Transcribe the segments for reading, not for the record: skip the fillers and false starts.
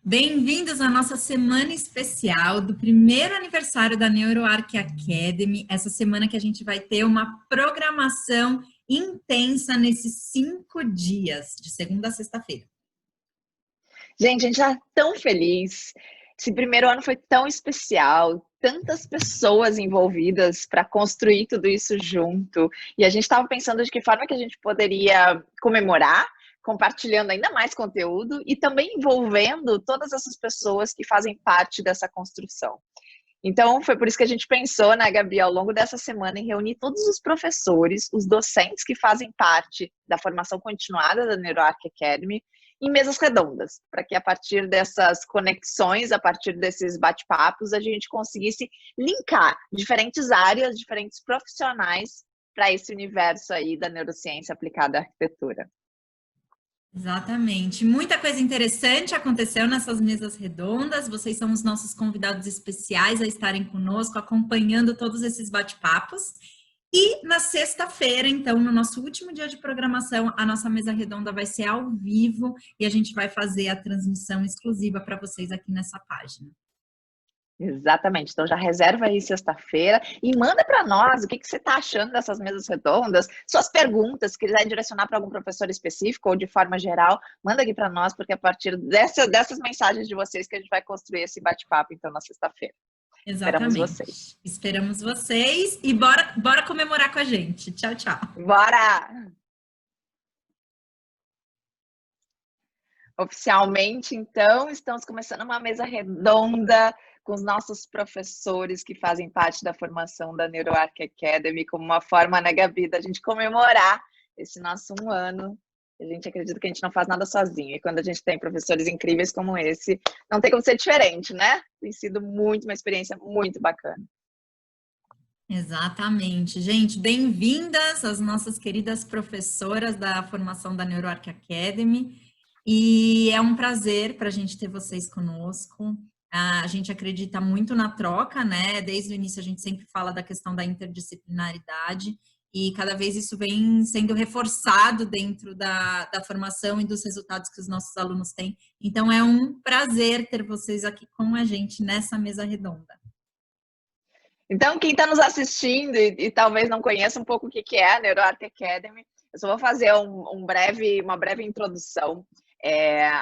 Bem-vindos à nossa semana especial do primeiro aniversário da NeuroArc Academy. Essa semana que a gente vai ter uma programação intensa nesses 5 dias, de segunda a sexta-feira. Gente, a gente está tão feliz. Esse primeiro ano foi tão especial, tantas pessoas envolvidas para construir tudo isso junto. E a gente estava pensando de que forma que a gente poderia comemorar, compartilhando ainda mais conteúdo e também envolvendo todas essas pessoas que fazem parte dessa construção. Então, foi por isso que a gente pensou, né, Gabi, ao longo dessa semana, em reunir todos os professores, os docentes que fazem parte da formação continuada da NeuroArc Academy, em mesas redondas, para que a partir dessas conexões, a partir desses bate-papos, a gente conseguisse linkar diferentes áreas, diferentes profissionais para esse universo aí da neurociência aplicada à arquitetura. Exatamente. Muita coisa interessante aconteceu nessas mesas redondas. Vocês são os nossos convidados especiais a estarem conosco, acompanhando todos esses bate-papos. E na sexta-feira, então, no nosso último dia de programação, a nossa mesa redonda vai ser ao vivo e a gente vai fazer a transmissão exclusiva para vocês aqui nessa página. Exatamente, então já reserva aí sexta-feira e manda para nós o que você está achando dessas mesas redondas, suas perguntas, se quiser direcionar para algum professor específico ou de forma geral, manda aqui para nós, porque é a partir dessas mensagens de vocês que a gente vai construir esse bate-papo então na sexta-feira. Esperamos vocês. Exatamente. Esperamos vocês e bora comemorar com a gente. Tchau, tchau. Bora! Oficialmente, então, estamos começando uma mesa redonda com os nossos professores que fazem parte da formação da NeuroArc Academy, como uma forma, né, Gabi, da gente comemorar esse nosso 1 ano. A gente acredita que a gente não faz nada sozinho. E quando a gente tem professores incríveis como esse, não tem como ser diferente, né? Tem sido uma experiência muito bacana. Exatamente. Gente, bem-vindas às nossas queridas professoras da formação da NeuroArc Academy. E é um prazer para a gente ter vocês conosco. A gente acredita muito na troca, né? Desde o início a gente sempre fala da questão da interdisciplinaridade e cada vez isso vem sendo reforçado dentro da formação e dos resultados que os nossos alunos têm. Então é um prazer ter vocês aqui com a gente nessa mesa redonda. Então, quem está nos assistindo e talvez não conheça um pouco o que é a NeuroArc Academy, eu só vou fazer uma breve introdução.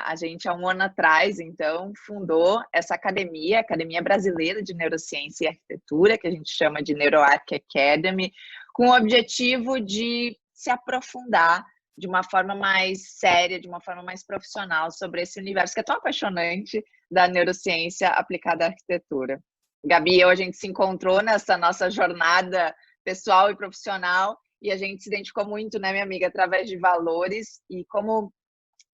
A gente, há 1 ano atrás, então, fundou essa academia, Academia Brasileira de Neurociência e Arquitetura, que a gente chama de NeuroArc Academy, com o objetivo de se aprofundar de uma forma mais séria, de uma forma mais profissional sobre esse universo que é tão apaixonante da neurociência aplicada à arquitetura. Gabi e eu, a gente se encontrou nessa nossa jornada pessoal e profissional e a gente se identificou muito, né, minha amiga, através de valores e como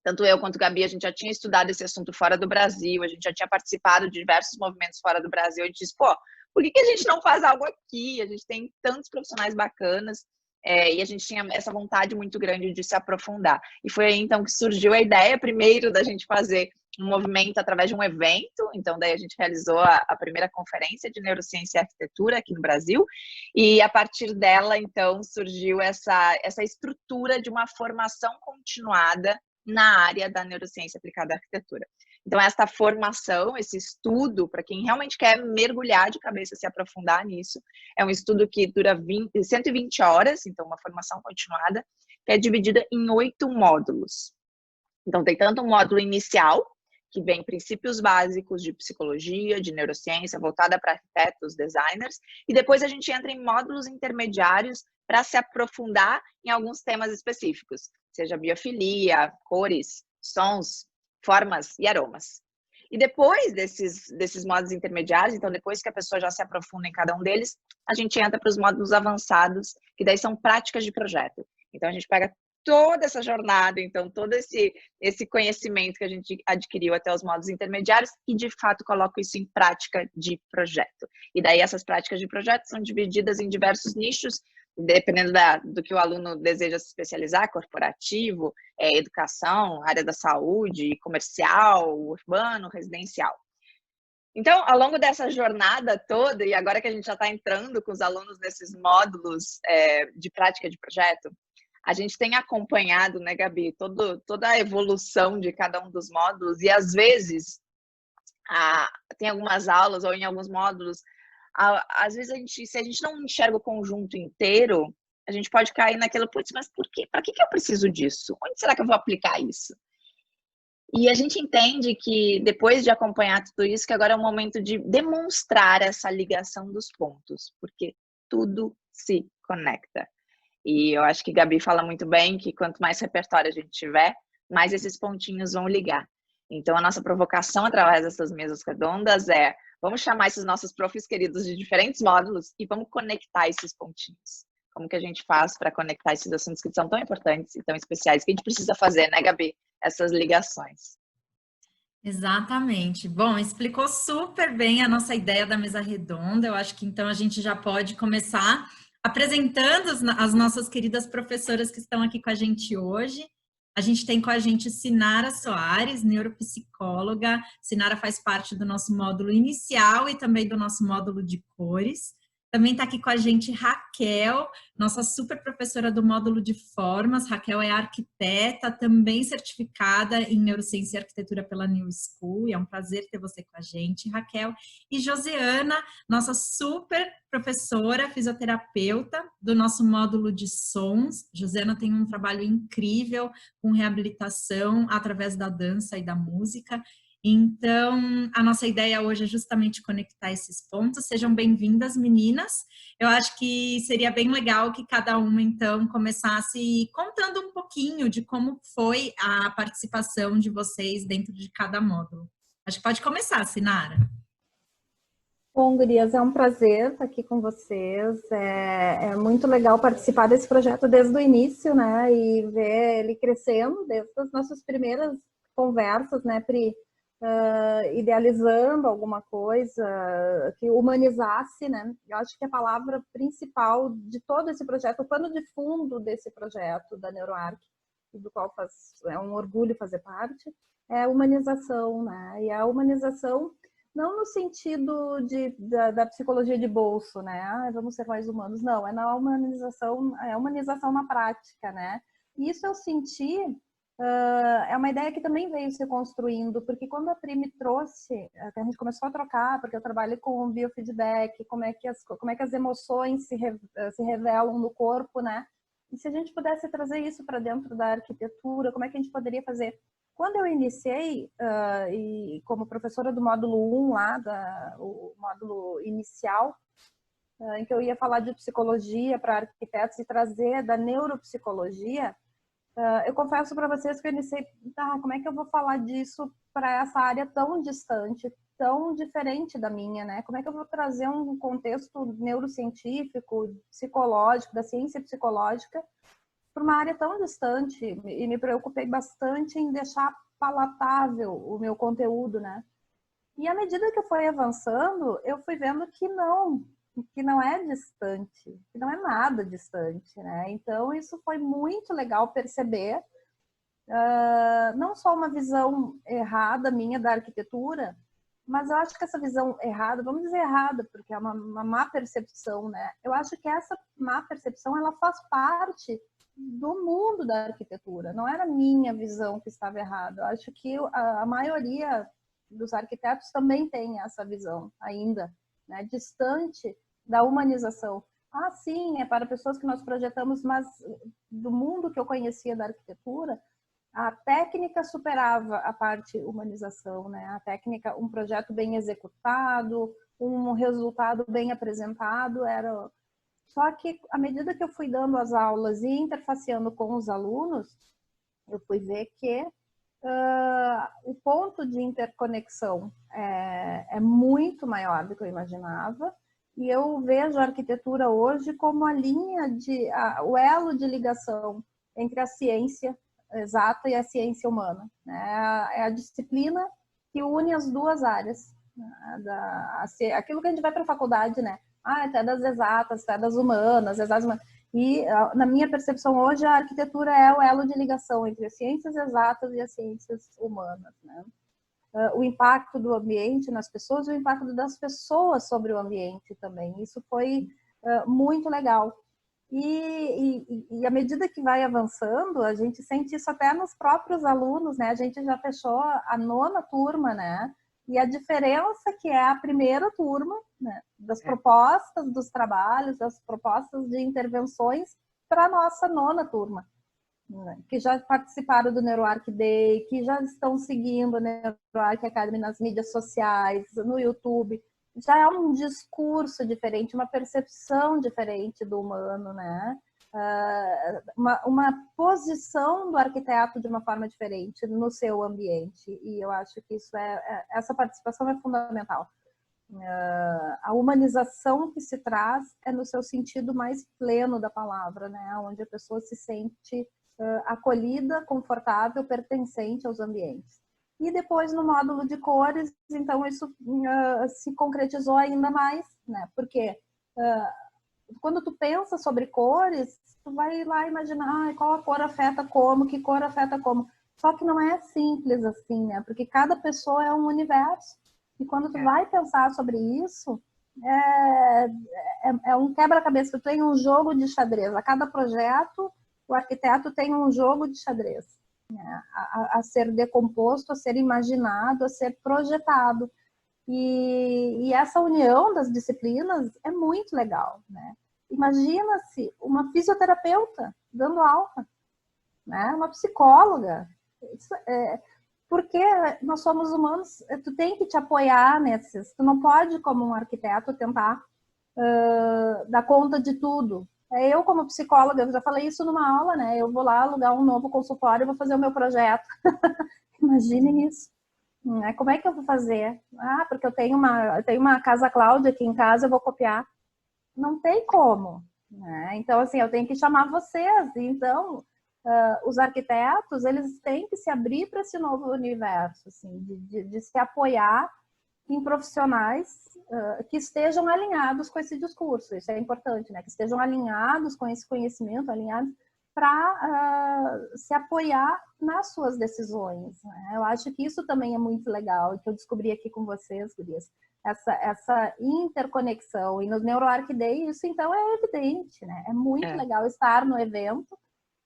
tanto eu quanto Gabi, a gente já tinha estudado esse assunto fora do Brasil, a gente já tinha participado de diversos movimentos fora do Brasil, a gente disse, pô, por que a gente não faz algo aqui? A gente tem tantos profissionais bacanas e a gente tinha essa vontade muito grande de se aprofundar. E foi aí, então, que surgiu a ideia, primeiro, da gente fazer um movimento através de um evento, então daí a gente realizou a primeira conferência de neurociência e arquitetura aqui no Brasil, e a partir dela, então, surgiu essa estrutura de uma formação continuada na área da neurociência aplicada à arquitetura. Então, esta formação, esse estudo, para quem realmente quer mergulhar de cabeça, se aprofundar nisso, é um estudo que dura 120 horas, então uma formação continuada, que é dividida em 8 módulos. Então, tem tanto um módulo inicial, que vem princípios básicos de psicologia, de neurociência, voltada para arquitetos, designers, e depois a gente entra em módulos intermediários para se aprofundar em alguns temas específicos, seja biofilia, cores, sons, formas e aromas. E depois desses módulos intermediários, então depois que a pessoa já se aprofunda em cada um deles, a gente entra para os módulos avançados, que daí são práticas de projeto. Então a gente pega toda essa jornada, então todo esse conhecimento que a gente adquiriu até os módulos intermediários e de fato coloca isso em prática de projeto. E daí essas práticas de projeto são divididas em diversos nichos, dependendo do que o aluno deseja se especializar, corporativo, educação, área da saúde, comercial, urbano, residencial. Então, ao longo dessa jornada toda, e agora que a gente já está entrando com os alunos nesses módulos de prática de projeto, a gente tem acompanhado, né, Gabi, toda a evolução de cada um dos módulos e, às vezes, tem algumas aulas ou em alguns módulos, às vezes se a gente não enxerga o conjunto inteiro, a gente pode cair naquilo, putz, mas por quê? Para que eu preciso disso? Onde será que eu vou aplicar isso? E a gente entende que depois de acompanhar tudo isso, que agora é o momento de demonstrar essa ligação dos pontos, porque tudo se conecta. E eu acho que Gabi fala muito bem que quanto mais repertório a gente tiver, mais esses pontinhos vão ligar. Então, a nossa provocação através dessas mesas redondas é: vamos chamar esses nossos profs queridos de diferentes módulos e vamos conectar esses pontinhos. Como que a gente faz para conectar esses assuntos que são tão importantes e tão especiais, que a gente precisa fazer, né, Gabi? Essas ligações. Exatamente. Bom, explicou super bem a nossa ideia da mesa redonda. Eu acho que então a gente já pode começar apresentando as nossas queridas professoras que estão aqui com a gente hoje. A gente tem com a gente Sinara Soares, neuropsicóloga. Sinara faz parte do nosso módulo inicial e também do nosso módulo de cores. Também está aqui com a gente Raquel, nossa super professora do módulo de formas. Raquel é arquiteta, também certificada em neurociência e arquitetura pela New School, e é um prazer ter você com a gente, Raquel. E Josiana, nossa super professora, fisioterapeuta do nosso módulo de sons. Josiana tem um trabalho incrível com reabilitação através da dança e da música. Então, a nossa ideia hoje é justamente conectar esses pontos. Sejam bem-vindas, meninas. Eu acho que seria bem legal que cada uma, então, começasse contando um pouquinho de como foi a participação de vocês dentro de cada módulo. Acho que pode começar, Sinara. Bom, gurias, é um prazer estar aqui com vocês. É muito legal participar desse projeto desde o início, né? E ver ele crescendo desde as nossas primeiras conversas, né, Pri? Idealizando alguma coisa que humanizasse, né? Eu acho que a palavra principal de todo esse projeto, o pano de fundo desse projeto da NeuroArc, do qual é um orgulho fazer parte, é a humanização, né? E a humanização não no sentido da psicologia de bolso, né? Vamos ser mais humanos. Não, é na humanização, é a humanização na prática, né? E isso eu senti, é uma ideia que também veio se construindo, porque quando a Pri me trouxe, a gente começou a trocar, porque eu trabalho com biofeedback, como é que as emoções se revelam no corpo, né? E se a gente pudesse trazer isso para dentro da arquitetura, como é que a gente poderia fazer? Quando eu iniciei, e como professora do módulo 1 lá, o módulo inicial, em que eu ia falar de psicologia para arquitetos e trazer da neuropsicologia, eu confesso para vocês que eu iniciei, como é que eu vou falar disso para essa área tão distante, tão diferente da minha, né? Como é que eu vou trazer um contexto neurocientífico, psicológico, da ciência psicológica, para uma área tão distante? E me preocupei bastante em deixar palatável o meu conteúdo, né? E à medida que eu fui avançando, eu fui vendo que não é distante, que não é nada distante, né? Então, isso foi muito legal perceber, não só uma visão errada minha da arquitetura, mas eu acho que essa visão errada, vamos dizer errada, porque é uma má percepção, né? Eu acho que essa má percepção, ela faz parte do mundo da arquitetura, não era a minha visão que estava errada. Eu acho que a maioria dos arquitetos também tem essa visão ainda, né? Distante da humanização. Sim, é para pessoas que nós projetamos, mas do mundo que eu conhecia da arquitetura, a técnica superava a parte humanização, né? A técnica, um projeto bem executado, um resultado bem apresentado, era... Só que, à medida que eu fui dando as aulas e interfaceando com os alunos, eu fui ver que o ponto de interconexão é muito maior do que eu imaginava, e eu vejo a arquitetura hoje como a linha o elo de ligação entre a ciência exata e a ciência humana, né? É a disciplina que une as duas áreas, né? Aquilo que a gente vai para a faculdade, né? Até das exatas, até das humanas, exatas humanas. E, na minha percepção hoje, a arquitetura é o elo de ligação entre as ciências exatas e as ciências humanas, né? O impacto do ambiente nas pessoas e o impacto das pessoas sobre o ambiente também. Isso foi muito legal. E à medida que vai avançando, a gente sente isso até nos próprios alunos, né? A gente já fechou a 9ª turma, né? E a diferença que é a primeira turma, né, das propostas dos trabalhos, das propostas de intervenções para a nossa nona turma, né, que já participaram do NeuroArc Day, que já estão seguindo a NeuroArc Academy nas mídias sociais, no YouTube. Já é um discurso diferente, uma percepção diferente do humano, né? Uma posição do arquiteto de uma forma diferente no seu ambiente, e eu acho que essa participação é fundamental. A humanização que se traz é no seu sentido mais pleno da palavra, né? Onde a pessoa se sente acolhida, confortável, pertencente aos ambientes. E depois no módulo de cores, então isso se concretizou ainda mais, né? Porque quando tu pensa sobre cores, tu vai lá imaginar qual a cor afeta como, que cor afeta como. Só que não é simples assim, né? Porque cada pessoa é um universo. E quando tu vai pensar sobre isso, é um quebra-cabeça. Tu tem um jogo de xadrez. A cada projeto, o arquiteto tem um jogo de xadrez, né? A ser decomposto, a ser imaginado, a ser projetado. E essa união das disciplinas é muito legal, né? Imagina-se uma fisioterapeuta dando aula, né? Uma psicóloga. Porque nós somos humanos, tu tem que te apoiar nesses. Tu não pode, como um arquiteto, tentar dar conta de tudo. Eu, como psicóloga, eu já falei isso numa aula, né? Eu vou lá alugar um novo consultório e vou fazer o meu projeto. Imagine isso. Como é que eu vou fazer? Porque eu tenho uma Casa Cláudia aqui em casa, eu vou copiar. Não tem como, né? Então, assim, eu tenho que chamar vocês. Então, os arquitetos, eles têm que se abrir para esse novo universo, assim, de se apoiar em profissionais que estejam alinhados com esse discurso. Isso é importante, né? Que estejam alinhados com esse conhecimento, alinhados para se apoiar nas suas decisões, né? Eu acho que isso também é muito legal, que eu descobri aqui com vocês, gurias, essa interconexão. E no NeuroArc Day isso então é evidente, né? É muito legal estar no evento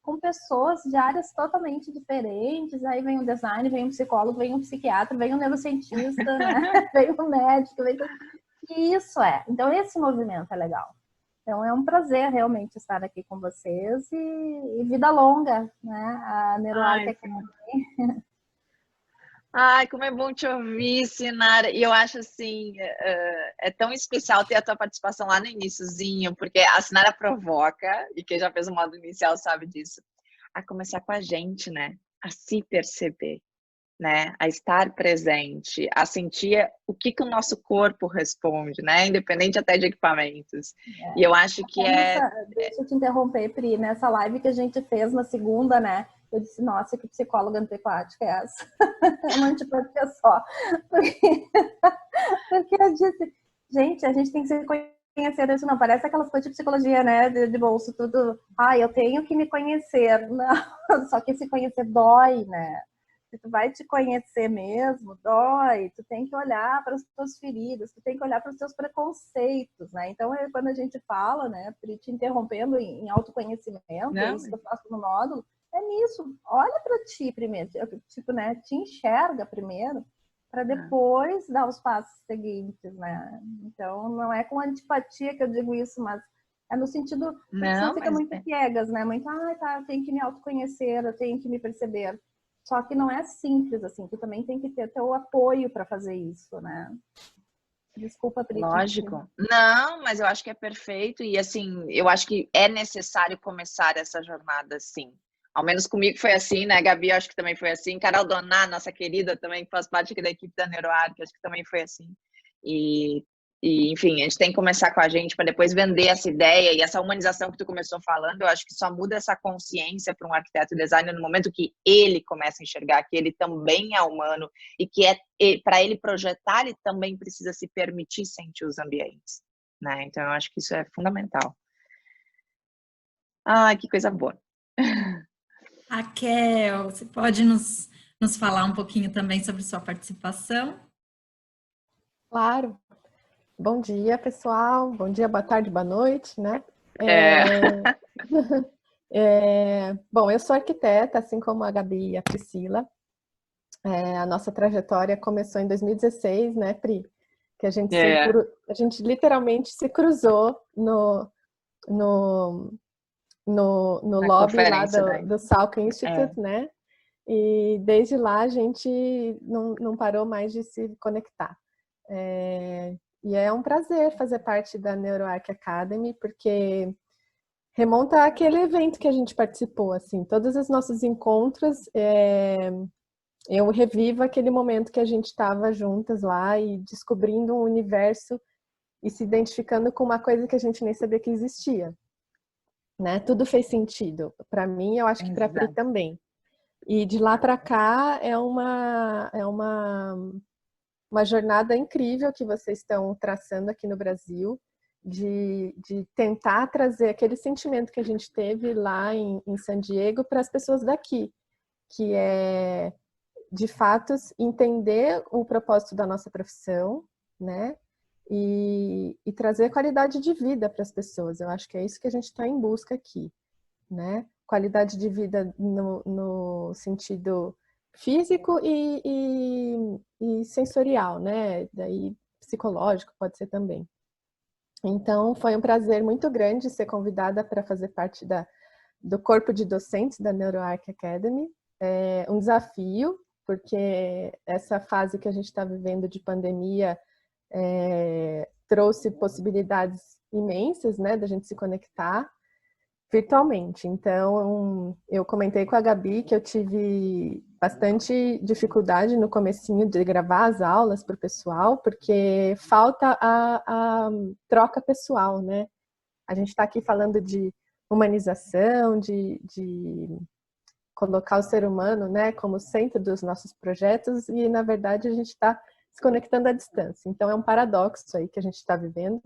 com pessoas de áreas totalmente diferentes. Aí vem o design, vem o psicólogo, vem o psiquiatra, vem o neurocientista, né? Vem o médico, E isso então esse movimento é legal. Então é um prazer realmente estar aqui com vocês e vida longa, né? A NeuroArc Academy. Ai, como é bom te ouvir, Sinara. E eu acho assim, é tão especial ter a tua participação lá no iniciozinho, porque a Sinara provoca, e quem já fez o modo inicial sabe disso, a começar com a gente, né? A se perceber, né? A estar presente, a sentir o que o nosso corpo responde, né? Independente até de equipamentos. E eu acho que Deixa eu te interromper, Pri, nessa live que a gente fez na segunda, né? Eu disse, nossa, que psicóloga antipática é essa? É uma antipatia só. Porque eu disse, gente, a gente tem que se conhecer. Isso não parece aquelas coisas de psicologia, né? De bolso, tudo. Eu tenho que me conhecer. Não, só que se conhecer dói, né? Se tu vai te conhecer mesmo, dói. Tu tem que olhar para as tuas feridas, tu tem que olhar para os teus preconceitos, né? Então, quando a gente fala, né, Pri, te interrompendo em autoconhecimento, é isso que eu faço no módulo, é nisso. Olha para ti primeiro, tipo, né? Te enxerga primeiro, para depois dar os passos seguintes, né? Então, não é com antipatia que eu digo isso, mas é no sentido que não fica muito piegas, né? Muito, eu tenho que me autoconhecer, eu tenho que me perceber. Só que não é simples assim, tu também tem que ter teu apoio para fazer isso, né? Desculpa, Pri. Lógico. Não, mas eu acho que é perfeito e assim, eu acho que é necessário começar essa jornada, sim. Ao menos comigo foi assim, né, Gabi? Eu acho que também foi assim. Carol Doná, nossa querida, também que faz parte aqui da equipe da NeuroArc, acho que também foi assim. E, enfim, a gente tem que começar com a gente para depois vender essa ideia e essa humanização que tu começou falando. Eu acho que só muda essa consciência para um arquiteto designer no momento que ele começa a enxergar que ele também é humano e que para ele projetar, ele também precisa se permitir sentir os ambientes, né? Então, eu acho que isso é fundamental. Ai, que coisa boa. Raquel, você pode nos falar um pouquinho também sobre sua participação? Claro. Bom dia, pessoal. Bom dia, boa tarde, boa noite, né? Bom, eu sou arquiteta, assim como a Gabi e a Priscila. A nossa trajetória começou em 2016, né, Pri? Que a gente, É, a gente literalmente se cruzou no, no na lobby lá conferência daí. do Salk É, Institute, né? E desde lá a gente não parou mais de se conectar. E é um prazer fazer parte da NeuroArc Academy, porque remonta àquele evento que a gente participou, assim, todos os nossos encontros, eu revivo aquele momento que a gente estava juntas lá e descobrindo um universo e se identificando com uma coisa que a gente nem sabia que existia, né? Tudo fez sentido. Para mim, eu acho que para a Pri exato. também. E de lá para cá uma jornada incrível que vocês estão traçando aqui no Brasil, de tentar trazer aquele sentimento que a gente teve lá em San Diego para as pessoas daqui, que é, de fato, entender o propósito da nossa profissão, né? E trazer qualidade de vida para as pessoas. Eu acho que é isso que a gente está em busca aqui, né? Qualidade de vida no sentido físico e sensorial, né? Daí psicológico pode ser também. Então, foi um prazer muito grande ser convidada para fazer parte do corpo de docentes da NeuroArc Academy. É um desafio, porque essa fase que a gente está vivendo de pandemia trouxe possibilidades imensas, né, da gente se conectar virtualmente. Então, eu comentei com a Gabi que eu tive bastante dificuldade no comecinho de gravar as aulas para o pessoal, porque falta a troca pessoal, né? A gente está aqui falando de humanização, de colocar o ser humano, né, como centro dos nossos projetos e, na verdade, a gente está se conectando à distância. Então, é um paradoxo aí que a gente está vivendo,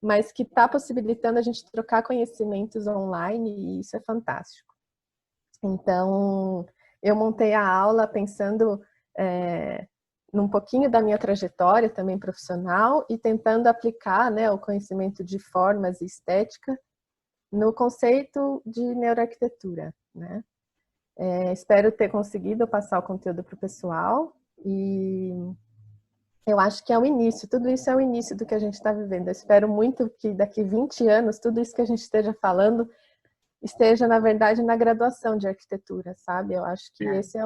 mas que está possibilitando a gente trocar conhecimentos online e isso é fantástico. Então, eu montei a aula pensando num pouquinho da minha trajetória também profissional e tentando aplicar, né, o conhecimento de formas e estética no conceito de neuroarquitetura, né? Espero ter conseguido passar o conteúdo para o pessoal e eu acho que é o início, tudo isso é o início do que a gente está vivendo. Eu espero muito que daqui 20 anos, tudo isso que a gente esteja falando, esteja, na verdade, na graduação de arquitetura, sabe? Eu acho que É. esse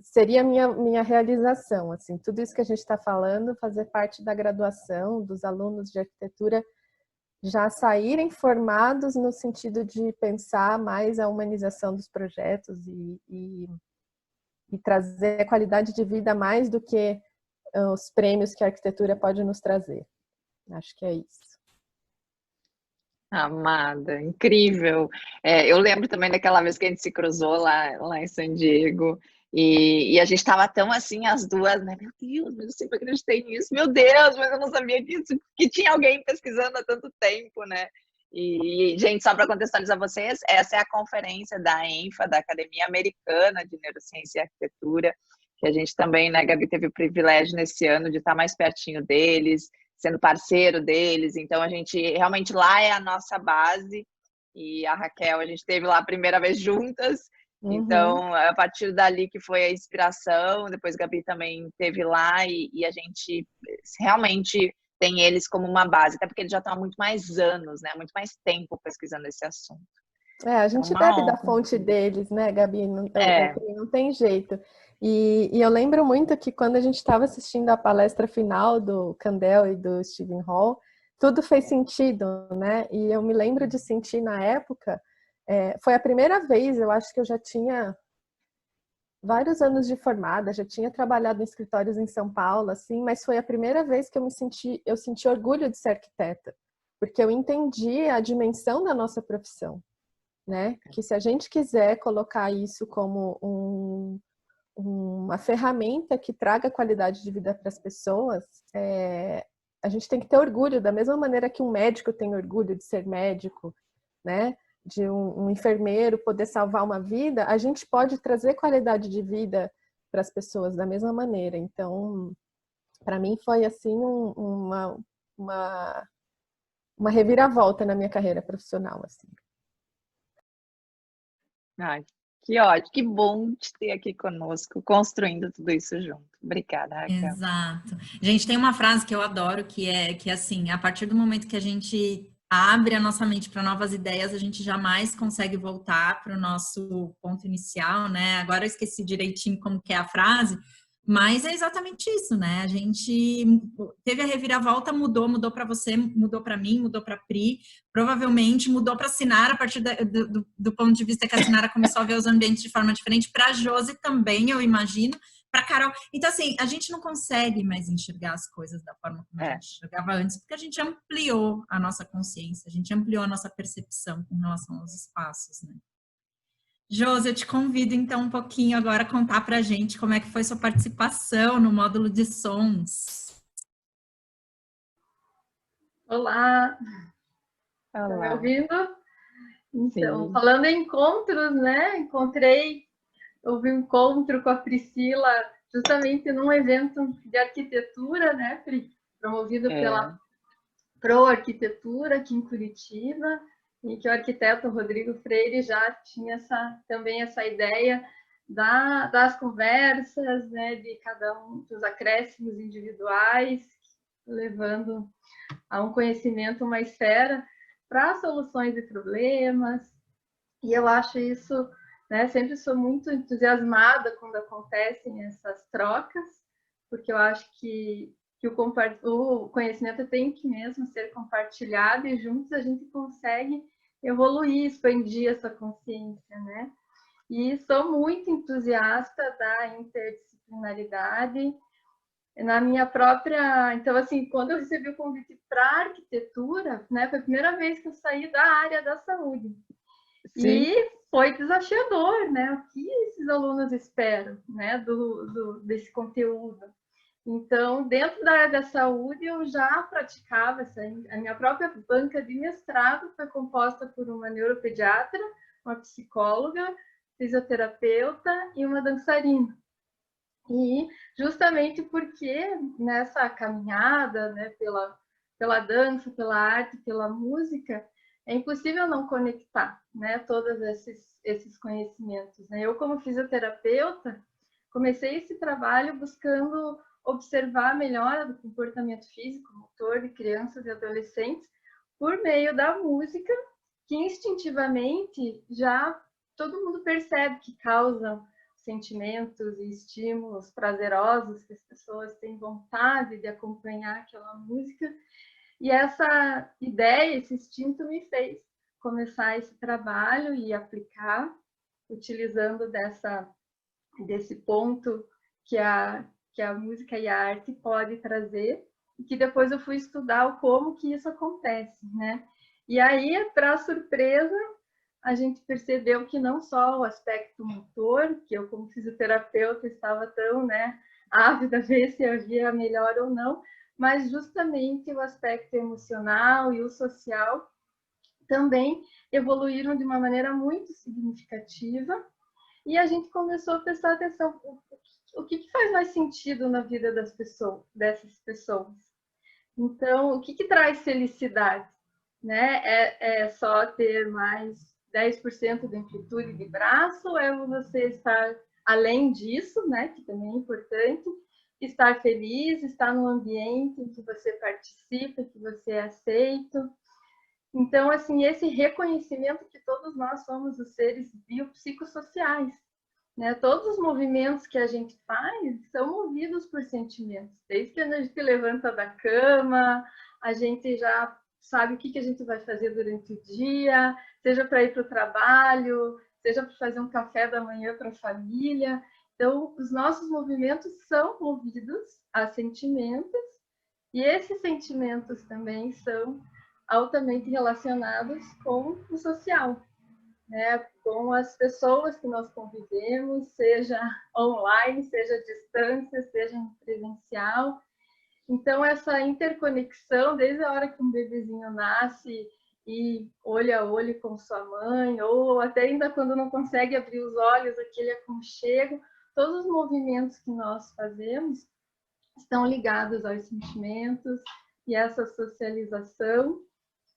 seria a minha realização, assim, tudo isso que a gente está falando, fazer parte da graduação dos alunos de arquitetura já saírem formados no sentido de pensar mais a humanização dos projetos e trazer qualidade de vida mais do que os prêmios que a arquitetura pode nos trazer. Acho que é isso. Amada, incrível. Eu lembro também daquela vez que a gente se cruzou lá em San Diego e a gente estava tão assim, as duas, né? Meu Deus, mas eu sempre acreditei nisso. Meu Deus, mas eu não sabia que tinha alguém pesquisando há tanto tempo, né? E, gente, só para contextualizar vocês, essa é a conferência da ENFA, da Academia Americana de Neurociência e Arquitetura, que a gente também, né, Gabi, teve o privilégio nesse ano de estar mais pertinho deles, sendo parceiro deles, então a gente realmente lá é a nossa base e a Raquel a gente teve lá a primeira vez juntas, Uhum. então a partir dali que foi a inspiração, depois a Gabi também teve lá e a gente realmente tem eles como uma base, até porque eles já estão há muito mais anos, né, muito mais tempo pesquisando esse assunto. A Então, gente uma bebe da honra. fonte deles, né, Gabi? É, Não tem jeito. E eu lembro muito que quando a gente estava assistindo a palestra final do Kandel e do Stephen Hall, tudo fez sentido, né? E eu me lembro de sentir na época, foi a primeira vez, eu acho que eu já tinha vários anos de formada, já tinha trabalhado em escritórios em São Paulo, assim, mas foi a primeira vez que eu senti orgulho de ser arquiteta, porque eu entendi a dimensão da nossa profissão, né? Que se a gente quiser colocar isso como uma ferramenta que traga qualidade de vida para as pessoas, a gente tem que ter orgulho, da mesma maneira que um médico tem orgulho de ser médico, né? De um enfermeiro poder salvar uma vida, a gente pode trazer qualidade de vida para as pessoas da mesma maneira. Então, para mim foi assim uma, uma reviravolta na minha carreira profissional, assim. ai, Que ótimo, que bom te ter aqui conosco, construindo tudo isso junto. Obrigada, Raquel. Exato. Gente, tem uma frase que eu adoro, que é que assim, a partir do momento que a gente abre a nossa mente para novas ideias, a gente jamais consegue voltar para o nosso ponto inicial, né? Agora eu esqueci direitinho como que é a frase, mas é exatamente isso, né? A gente teve a reviravolta, mudou para você, mudou para mim, mudou para Pri, provavelmente mudou para a Sinara a partir do ponto de vista que a Sinara começou a ver os ambientes de forma diferente, para a Josi também, eu imagino, para Carol. Então, assim, a gente não consegue mais enxergar as coisas da forma como a gente enxergava antes, porque a gente ampliou a nossa consciência, a gente ampliou a nossa percepção com relação aos espaços, né? Josi, eu te convido então um pouquinho agora a contar para a gente como é que foi sua participação no módulo de sons. Olá! Tá me ouvindo? Então, sim. Falando em encontros, né? Houve um encontro com a Priscila justamente num evento de arquitetura, né, Pri? Promovido pela Pro Arquitetura aqui em Curitiba, em que o arquiteto Rodrigo Freire já tinha também essa ideia das conversas, né, de cada um dos acréscimos individuais, levando a um conhecimento, uma esfera para soluções de problemas. E eu acho isso, né, sempre sou muito entusiasmada quando acontecem essas trocas, porque eu acho que o conhecimento tem que mesmo ser compartilhado e juntos a gente consegue evoluir, expandir essa consciência, né? E sou muito entusiasta da interdisciplinaridade. Na minha própria... Então, assim, quando eu recebi o convite para arquitetura, né, foi a primeira vez que eu saí da área da saúde. Sim. E foi desafiador, né? O que esses alunos esperam, né, desse conteúdo? Então, dentro da área da saúde, eu já praticava a minha própria banca de mestrado foi composta por uma neuropediatra, uma psicóloga, fisioterapeuta e uma dançarina. E justamente porque nessa caminhada, né, pela dança, pela arte, pela música, é impossível não conectar, né, todos esses conhecimentos, né? Eu, como fisioterapeuta, comecei esse trabalho buscando observar a melhora do comportamento físico, motor de crianças e adolescentes por meio da música, que instintivamente já todo mundo percebe que causam sentimentos e estímulos prazerosos, que as pessoas têm vontade de acompanhar aquela música. E essa ideia, esse instinto me fez começar esse trabalho e aplicar, utilizando desse ponto que a música e a arte pode trazer, e que depois eu fui estudar como que isso acontece, né? E aí, para surpresa, a gente percebeu que não só o aspecto motor, que eu como fisioterapeuta estava tão, né, ávida a ver se havia melhor ou não, mas justamente o aspecto emocional e o social também evoluíram de uma maneira muito significativa, e a gente começou a prestar atenção o que faz mais sentido na vida dessas pessoas. Então, o que traz felicidade? Né? É só ter mais 10% de amplitude de braço, ou é você estar além disso, né? Que também é importante, estar feliz, estar num ambiente em que você participa, que você é aceito. Então, assim, esse reconhecimento que todos nós somos os seres biopsicossociais, né? Todos os movimentos que a gente faz são movidos por sentimentos. Desde que a gente levanta da cama, a gente já sabe o que a gente vai fazer durante o dia, seja para ir para o trabalho, seja para fazer um café da manhã para a família. Então, os nossos movimentos são movidos a sentimentos, e esses sentimentos também são altamente relacionados com o social, né? Com as pessoas que nós convivemos, seja online, seja à distância, seja presencial. Então, essa interconexão, desde a hora que um bebezinho nasce e olho a olho com sua mãe, ou até ainda quando não consegue abrir os olhos, aquele aconchego, todos os movimentos que nós fazemos estão ligados aos sentimentos e essa socialização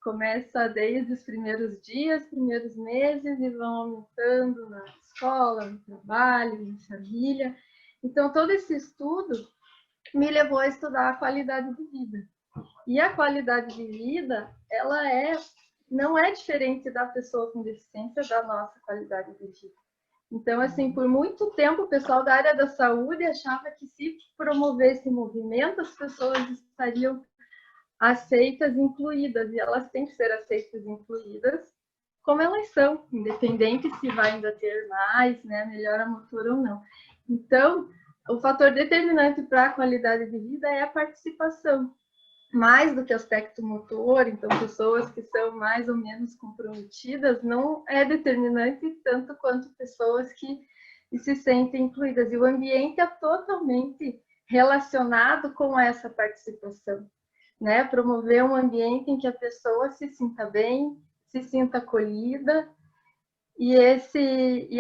começa desde os primeiros dias, primeiros meses, e vão aumentando na escola, no trabalho, na família. Então, todo esse estudo me levou a estudar a qualidade de vida. E a qualidade de vida, ela não é diferente da pessoa com deficiência da nossa qualidade de vida. Então, assim, por muito tempo, o pessoal da área da saúde achava que se promovesse movimento, as pessoas estariam aceitas, incluídas, e elas têm que ser aceitas e incluídas como elas são, independente se vai ainda ter mais, né, melhora motora ou não. Então, o fator determinante para a qualidade de vida é a participação, mais do que aspecto motor. Então, pessoas que são mais ou menos comprometidas não é determinante tanto quanto pessoas que se sentem incluídas. E o ambiente é totalmente relacionado com essa participação, né? Promover um ambiente em que a pessoa se sinta bem, se sinta acolhida. E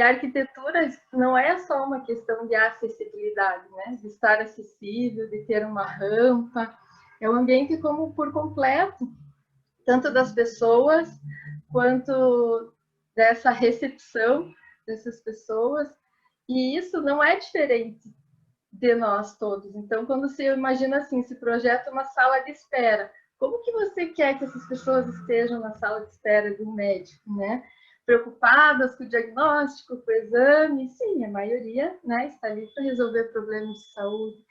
a arquitetura não é só uma questão de acessibilidade, né? De estar acessível, de ter uma rampa. É um ambiente como por completo, tanto das pessoas quanto dessa recepção dessas pessoas. E isso não é diferente de nós todos. Então, quando você imagina assim, se projeta uma sala de espera, como que você quer que essas pessoas estejam na sala de espera de um médico, né? Preocupadas com o diagnóstico, com o exame? Sim, a maioria, né, está ali para resolver problemas de saúde.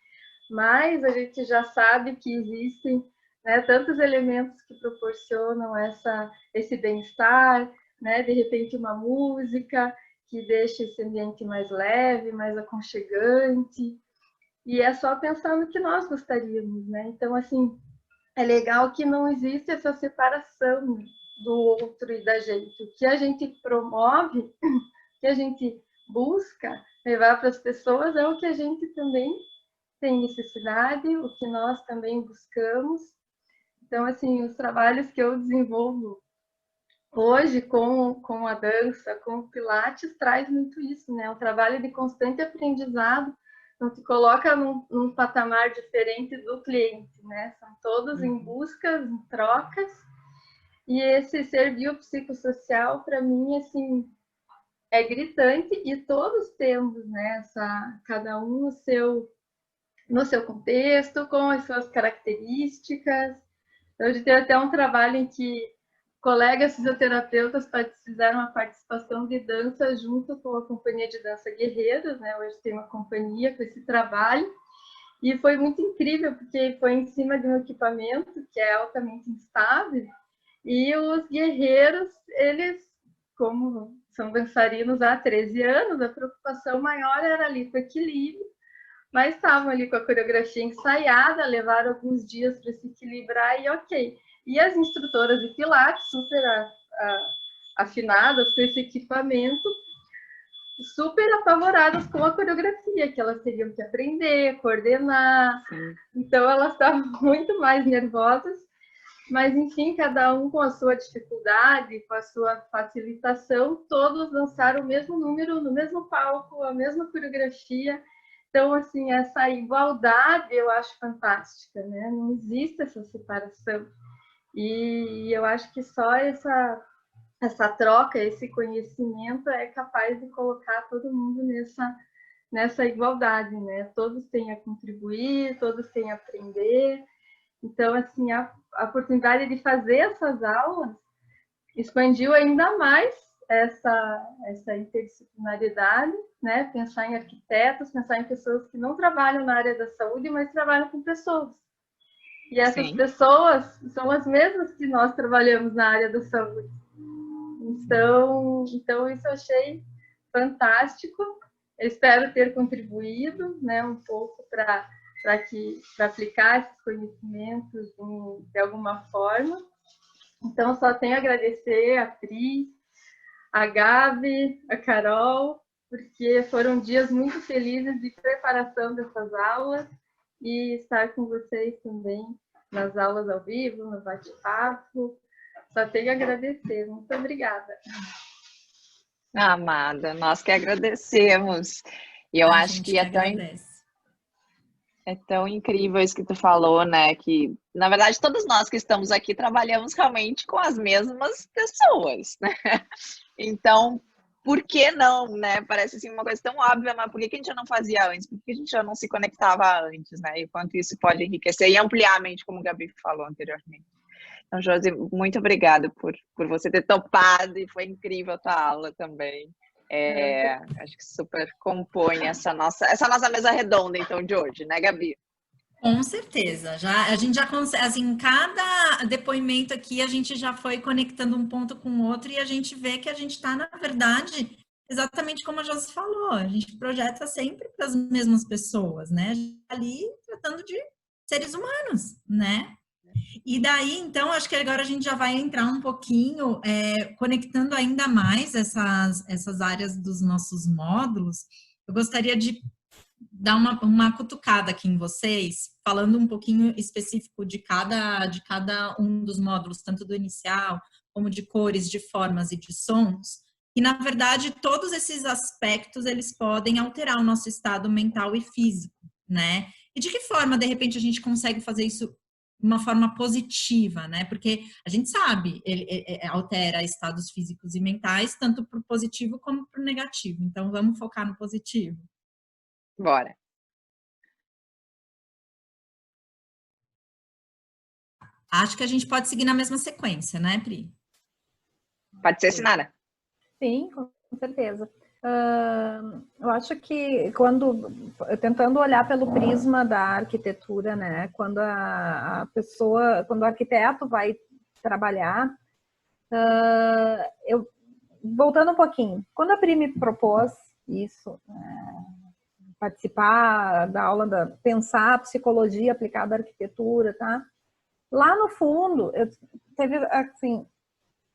Mas a gente já sabe que existem, né, tantos elementos que proporcionam esse bem-estar, né? De repente uma música que deixa esse ambiente mais leve, mais aconchegante. E é só pensar no que nós gostaríamos, né? Então, assim, é legal que não existe essa separação do outro e da gente. O que a gente promove, o que a gente busca levar para as pessoas é o que a gente também tem necessidade, o que nós também buscamos. Então, assim, os trabalhos que eu desenvolvo hoje com a dança, com o Pilates, traz muito isso, né? Um trabalho de constante aprendizado. Então, se coloca num patamar diferente do cliente, né? São todos em buscas, em trocas. E esse ser biopsicossocial, para mim, assim, é gritante, e todos temos, né? Cada um no seu contexto, com as suas características. Hoje tem até um trabalho em que colegas fisioterapeutas fizeram uma participação de dança junto com a companhia de dança Guerreiros, né? Hoje tem uma companhia com esse trabalho, e foi muito incrível, porque foi em cima de um equipamento que é altamente instável, e os guerreiros, eles, como são dançarinos há 13 anos, a preocupação maior era ali com o equilíbrio, mas estavam ali com a coreografia ensaiada, levaram alguns dias para se equilibrar e ok. E as instrutoras de Pilates, super afinadas com esse equipamento, super apavoradas com a coreografia, que elas teriam que aprender, coordenar. Sim. Então, elas estavam muito mais nervosas, mas, enfim, cada um com a sua dificuldade, com a sua facilitação, todos dançaram o mesmo número, no mesmo palco, a mesma coreografia. Então, assim, essa igualdade eu acho fantástica, né? Não existe essa separação. E eu acho que só essa troca, esse conhecimento é capaz de colocar todo mundo nessa igualdade, né? Todos têm a contribuir, todos têm a aprender. Então, assim, a oportunidade de fazer essas aulas expandiu ainda mais essa interdisciplinaridade, né? Pensar em arquitetos, pensar em pessoas que não trabalham na área da saúde, mas trabalham com pessoas. E essas Sim. pessoas são as mesmas que nós trabalhamos na área da saúde. Então isso eu achei fantástico. Eu espero ter contribuído, né, um pouco para aplicar esses conhecimentos de alguma forma. Então, só tenho a agradecer a Pri, a Gabi, a Carol, porque foram dias muito felizes de preparação dessas aulas e estar com vocês também nas aulas ao vivo, no bate-papo. Só tenho a agradecer. Muito obrigada. Amada, nós que agradecemos. E eu acho que É tão incrível isso que tu falou, né? Que, na verdade, todos nós que estamos aqui trabalhamos realmente com as mesmas pessoas, né? Então, por que não, né? Parece assim uma coisa tão óbvia, mas por que a gente já não fazia antes? Por que a gente já não se conectava antes, né? E quanto isso pode enriquecer e ampliar a mente, como o Gabi falou anteriormente. Então, Josi, muito obrigada por você ter topado e foi incrível a tua aula também. Acho que super compõe essa nossa mesa redonda, então, de hoje, né, Gabi? Com certeza. A gente já consegue, assim, cada depoimento aqui, a gente já foi conectando um ponto com o outro e a gente vê que a gente está, na verdade, exatamente como a Josi falou, a gente projeta sempre para as mesmas pessoas, né? Ali tratando de seres humanos, né? E daí, então, acho que agora a gente já vai entrar um pouquinho, conectando ainda mais essas áreas dos nossos módulos. Eu gostaria de dar uma cutucada aqui em vocês, falando um pouquinho específico de cada um dos módulos, tanto do inicial, como de cores, de formas e de sons. E, na verdade, todos esses aspectos, eles podem alterar o nosso estado mental e físico, né? E de que forma, de repente, a gente consegue fazer isso de uma forma positiva, né? Porque a gente sabe, ele altera estados físicos e mentais, tanto para o positivo como para o negativo. Então, vamos focar no positivo. Bora. Acho que a gente pode seguir na mesma sequência, né, Pri? Pode ser, Sinara? Sim, com certeza. Eu acho que tentando olhar pelo prisma da arquitetura, né, quando quando o arquiteto vai trabalhar, voltando um pouquinho, quando a Pri me propôs isso, participar da aula pensar a psicologia aplicada à arquitetura, tá? Lá no fundo, teve assim,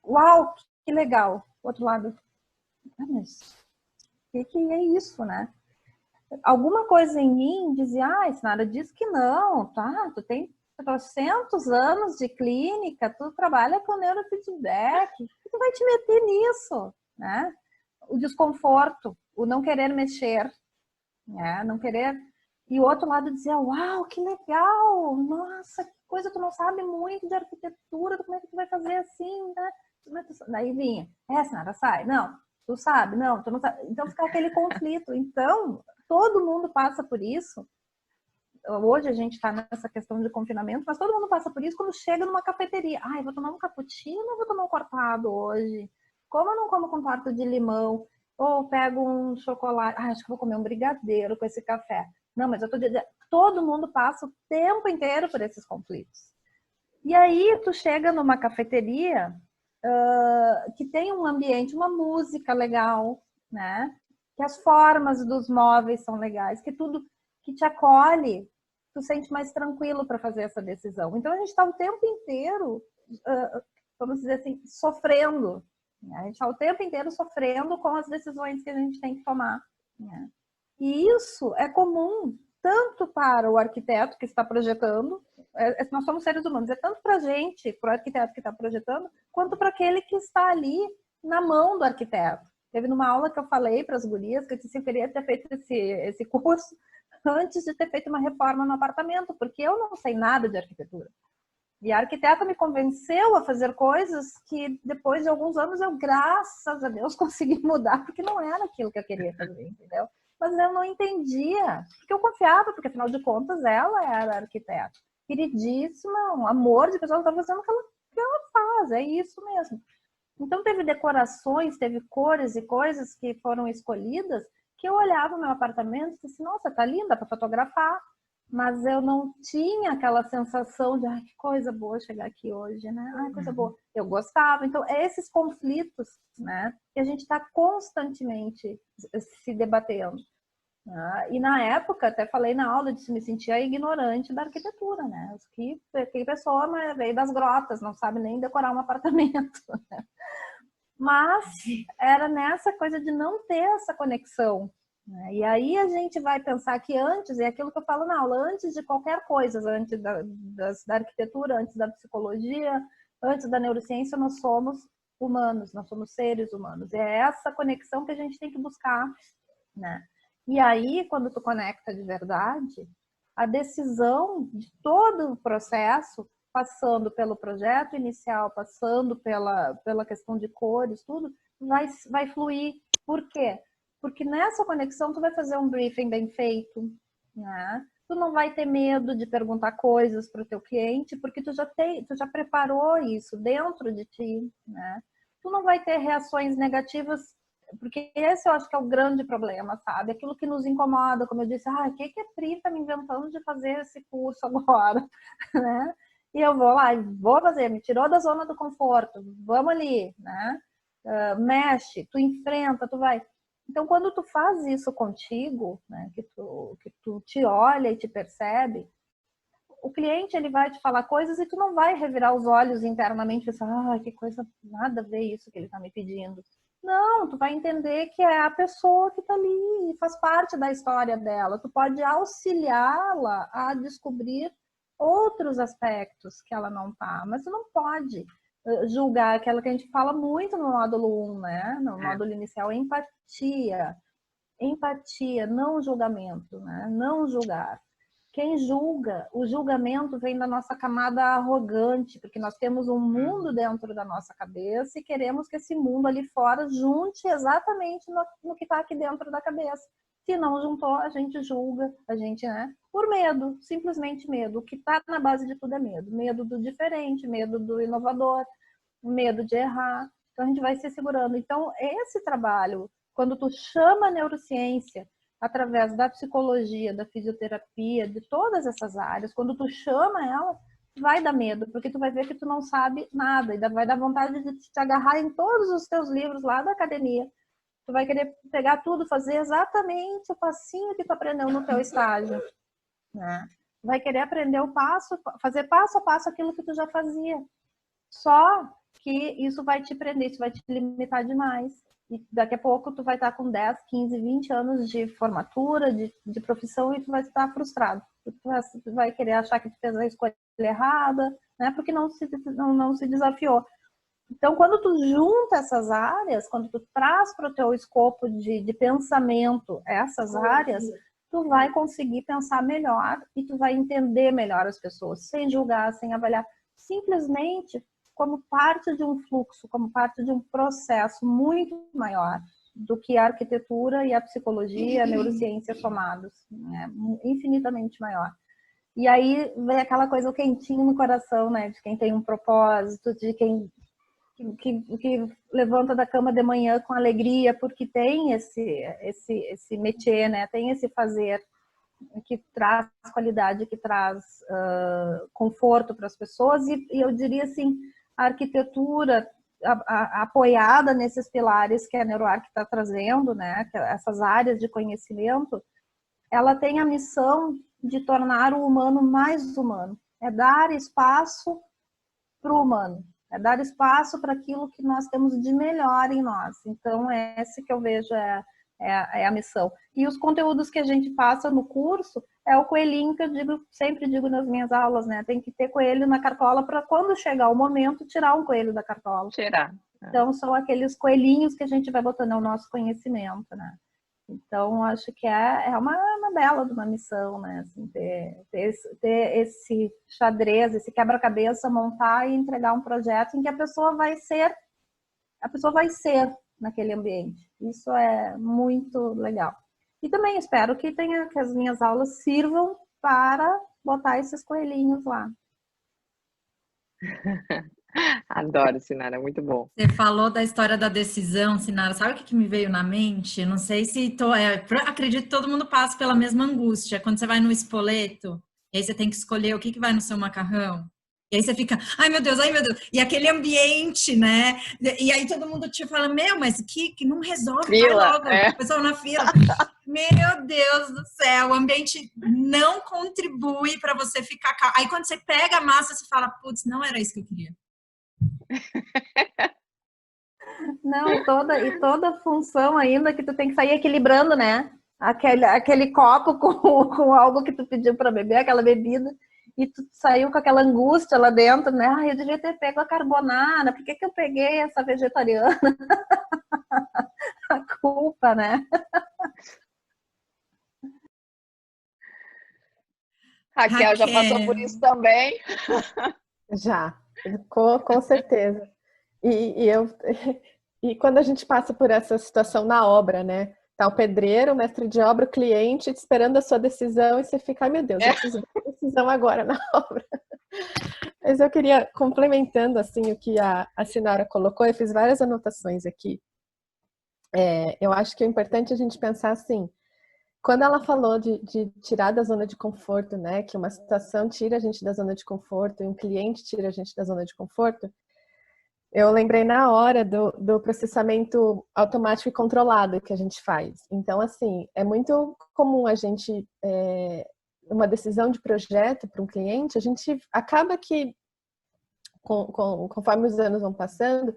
uau, que legal. Outro lado, mas o que é isso, né? Alguma coisa em mim dizia, Sinara, diz que não, tá? Tu tem 400 anos de clínica, tu trabalha com neurofeedback, tu vai te meter nisso, né? O desconforto, o não querer mexer, né? Não querer. E o outro lado dizia, uau, que legal, nossa, que coisa, tu não sabe muito de arquitetura, como é que tu vai fazer assim, né? Daí vinha, Sinara, sai, não, tu sabe, não, tu não sabe. Então fica aquele conflito. Então, todo mundo passa por isso. Hoje a gente está nessa questão de confinamento, mas todo mundo passa por isso quando chega numa cafeteria. Eu vou tomar um cappuccino ou vou tomar um cortado hoje? Como eu não como com torta de limão? Ou pego um chocolate? Acho que vou comer um brigadeiro com esse café. Não, mas eu tô dizendo, todo mundo passa o tempo inteiro por esses conflitos. E aí tu chega numa cafeteria que tem um ambiente, uma música legal, né? Que as formas dos móveis são legais, que tudo que te acolhe, tu sente mais tranquilo para fazer essa decisão. Então a gente está o tempo inteiro, vamos dizer assim, sofrendo. Né? A gente está o tempo inteiro sofrendo com as decisões que a gente tem que tomar. Né? E isso é comum tanto para o arquiteto que está projetando, nós somos seres humanos, é tanto para a gente, para o arquiteto que está projetando, quanto para aquele que está ali na mão do arquiteto. Teve numa aula que eu falei para as gurias que eu disse que eu queria ter feito esse curso antes de ter feito uma reforma no apartamento, porque eu não sei nada de arquitetura. E a arquiteta me convenceu a fazer coisas que depois de alguns anos eu, graças a Deus, consegui mudar, porque não era aquilo que eu queria fazer, entendeu? Mas eu não entendia, porque eu confiava, porque afinal de contas ela era arquiteta. Queridíssima, um amor de pessoa, ela está fazendo o que ela faz, é isso mesmo. Então teve decorações, teve cores e coisas que foram escolhidas que eu olhava no meu apartamento e disse, nossa, tá linda para fotografar, mas eu não tinha aquela sensação de, que coisa boa chegar aqui hoje, né? Coisa boa. Eu gostava. Então, esses conflitos, né? Que a gente está constantemente se debatendo. E na época, até falei na aula, de me sentia ignorante da arquitetura, né? Que pessoa veio das grotas, não sabe nem decorar um apartamento, né? Mas era nessa coisa de não ter essa conexão. Né? E aí a gente vai pensar que antes, é aquilo que eu falo na aula, antes de qualquer coisa, antes da arquitetura, antes da psicologia, antes da neurociência, nós somos humanos, nós somos seres humanos. E é essa conexão que a gente tem que buscar, né? E aí, quando tu conecta de verdade, a decisão de todo o processo, passando pelo projeto inicial, passando pela questão de cores, tudo, vai fluir. Por quê? Porque nessa conexão tu vai fazer um briefing bem feito, né? Tu não vai ter medo de perguntar coisas para o teu cliente, porque tu já preparou isso dentro de ti, né? Tu não vai ter reações negativas, porque esse eu acho que é o grande problema, sabe? Aquilo que nos incomoda, como eu disse, o que a Pri tá me inventando de fazer esse curso agora, né? E eu vou lá e vou fazer, me tirou da zona do conforto, vamos ali, né? Mexe, tu enfrenta, tu vai. Então, quando tu faz isso contigo, né, que tu te olha e te percebe, o cliente ele vai te falar coisas e tu não vai revirar os olhos internamente e pensar, que coisa, nada a ver isso que ele está me pedindo. Não, tu vai entender que é a pessoa que está ali e faz parte da história dela. Tu pode auxiliá-la a descobrir outros aspectos que ela não tá, mas tu não pode julgar, aquela que a gente fala muito no módulo 1, né? No módulo inicial, empatia. Empatia, não julgamento, né? Não julgar. Quem julga, o julgamento vem da nossa camada arrogante, porque nós temos um mundo dentro da nossa cabeça e queremos que esse mundo ali fora junte exatamente no que está aqui dentro da cabeça. Se não juntou, a gente julga, a gente, né? Por medo, simplesmente medo. O que está na base de tudo é medo. Medo do diferente, medo do inovador, medo de errar. Então a gente vai se segurando. Então esse trabalho, quando tu chama a neurociência através da psicologia, da fisioterapia, de todas essas áreas, quando tu chama ela, vai dar medo, porque tu vai ver que tu não sabe nada, e vai dar vontade de te agarrar em todos os teus livros lá da academia. Tu vai querer pegar tudo, fazer exatamente o passinho que tu aprendeu no teu estágio, né? Vai querer aprender fazer passo a passo aquilo que tu já fazia. Só que isso vai te prender, isso vai te limitar demais. E daqui a pouco tu vai estar com 10, 15, 20 anos de formatura, de profissão, e tu vai estar frustrado. Tu vai querer achar que tu fez a escolha errada, né? Porque não se desafiou. Então, quando tu junta essas áreas, quando tu traz para o teu escopo de pensamento essas áreas, tu vai conseguir pensar melhor e tu vai entender melhor as pessoas, sem julgar, sem avaliar, simplesmente como parte de um fluxo, como parte de um processo muito maior do que a arquitetura e a psicologia, a neurociência somados, né? Infinitamente maior. E aí vem aquela coisa, o quentinho no coração, né? De quem tem um propósito, de quem que levanta da cama de manhã com alegria, porque tem esse métier, né? Tem esse fazer que traz qualidade, que traz conforto para as pessoas. E eu diria assim, a arquitetura apoiada nesses pilares que a NeuroArc está trazendo, né? Essas áreas de conhecimento, ela tem a missão de tornar o humano mais humano. É dar espaço para o humano. É dar espaço para aquilo que nós temos de melhor em nós. Então, esse que eu vejo é a missão. E os conteúdos que a gente passa no curso é o coelhinho que eu sempre digo nas minhas aulas, né? Tem que ter coelho na cartola para quando chegar o momento, tirar um coelho da cartola. Tirar. Então, são aqueles coelhinhos que a gente vai botando no nosso conhecimento, né? Então, acho que é uma bela de uma missão, né? Assim, ter esse xadrez, esse quebra-cabeça, montar e entregar um projeto em que a pessoa vai ser naquele ambiente. Isso é muito legal. E também espero que as minhas aulas sirvam para botar esses coelhinhos lá. Adoro, Sinara, muito bom. Você falou da história da decisão, Sinara. Sabe o que me veio na mente? Não sei se... acredito que todo mundo passa pela mesma angústia. Quando você vai no espoleto, e aí você tem que escolher o que vai no seu macarrão. E aí você fica, ai meu Deus. E aquele ambiente, né? E aí todo mundo te fala, mas que não resolve, Fila, vai logo. O pessoal na fila. Meu Deus do céu, o ambiente não contribui para você ficar calmo. Aí quando você pega a massa, você fala, putz, não era isso que eu queria. Não, e toda função ainda que tu tem que sair equilibrando, né? Aquele copo com algo que tu pediu para beber, aquela bebida, e tu saiu com aquela angústia lá dentro, né? Eu devia ter pego a carbonara, por que eu peguei essa vegetariana? A culpa, né? Raquel já passou por isso também? Já, com certeza. E quando a gente passa por essa situação na obra, né? Tá o pedreiro, o mestre de obra, o cliente esperando a sua decisão e você fica, ai meu Deus, eu preciso de uma decisão agora na obra. Mas eu queria, complementando assim o que a Sinara colocou, eu fiz várias anotações aqui. Eu acho que é importante a gente pensar assim, quando ela falou de tirar da zona de conforto, né, que uma situação tira a gente da zona de conforto e um cliente tira a gente da zona de conforto, eu lembrei na hora do processamento automático e controlado que a gente faz. Então, assim, é muito comum a gente, uma decisão de projeto para um cliente, a gente acaba que, conforme os anos vão passando,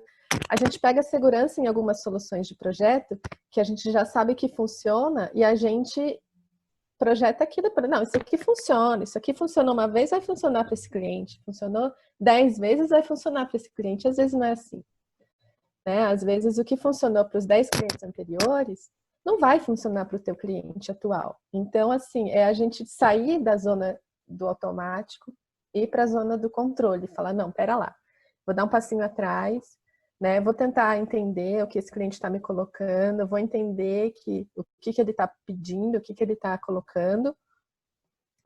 a gente pega segurança em algumas soluções de projeto que a gente já sabe que funciona e a gente projeta aquilo para, não, isso aqui funcionou uma vez, vai funcionar para esse cliente, funcionou 10 vezes, vai funcionar para esse cliente, às vezes não é assim, né? Às vezes o que funcionou para os 10 clientes anteriores não vai funcionar para o teu cliente atual. Então, assim, é a gente sair da zona do automático e ir para a zona do controle, falar, não, pera lá, vou dar um passinho atrás, né? Vou tentar entender o que esse cliente está me colocando, eu vou entender o que ele está pedindo, o que ele está colocando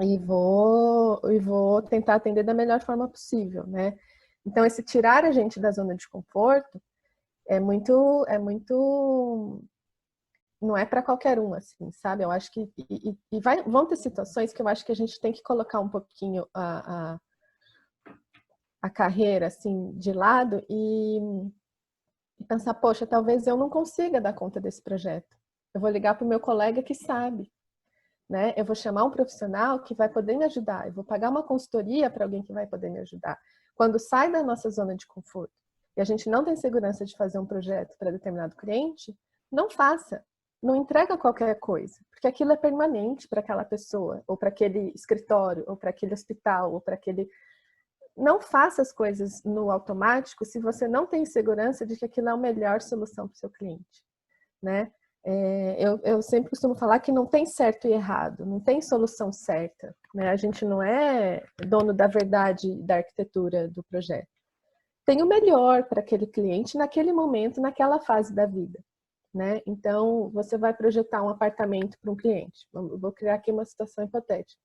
e vou tentar atender da melhor forma possível, né? Então, esse tirar a gente da zona de conforto é muito não é para qualquer um, assim, sabe? Eu acho que vão ter situações que eu acho que a gente tem que colocar um pouquinho a carreira assim de lado e pensar, poxa, talvez eu não consiga dar conta desse projeto. Eu vou ligar para o meu colega que sabe, né? Eu vou chamar um profissional que vai poder me ajudar. Eu vou pagar uma consultoria para alguém que vai poder me ajudar. Quando sai da nossa zona de conforto e a gente não tem segurança de fazer um projeto para determinado cliente, não faça. Não entrega qualquer coisa, porque aquilo é permanente para aquela pessoa, ou para aquele escritório, ou para aquele hospital, ou para aquele... Não faça as coisas no automático se você não tem segurança de que aquilo é a melhor solução para o seu cliente, né? Eu sempre costumo falar que não tem certo e errado, não tem solução certa, né? A gente não é dono da verdade da arquitetura do projeto. Tem o melhor para aquele cliente naquele momento, naquela fase da vida, né? Então, você vai projetar um apartamento para um cliente. Vou criar aqui uma situação hipotética.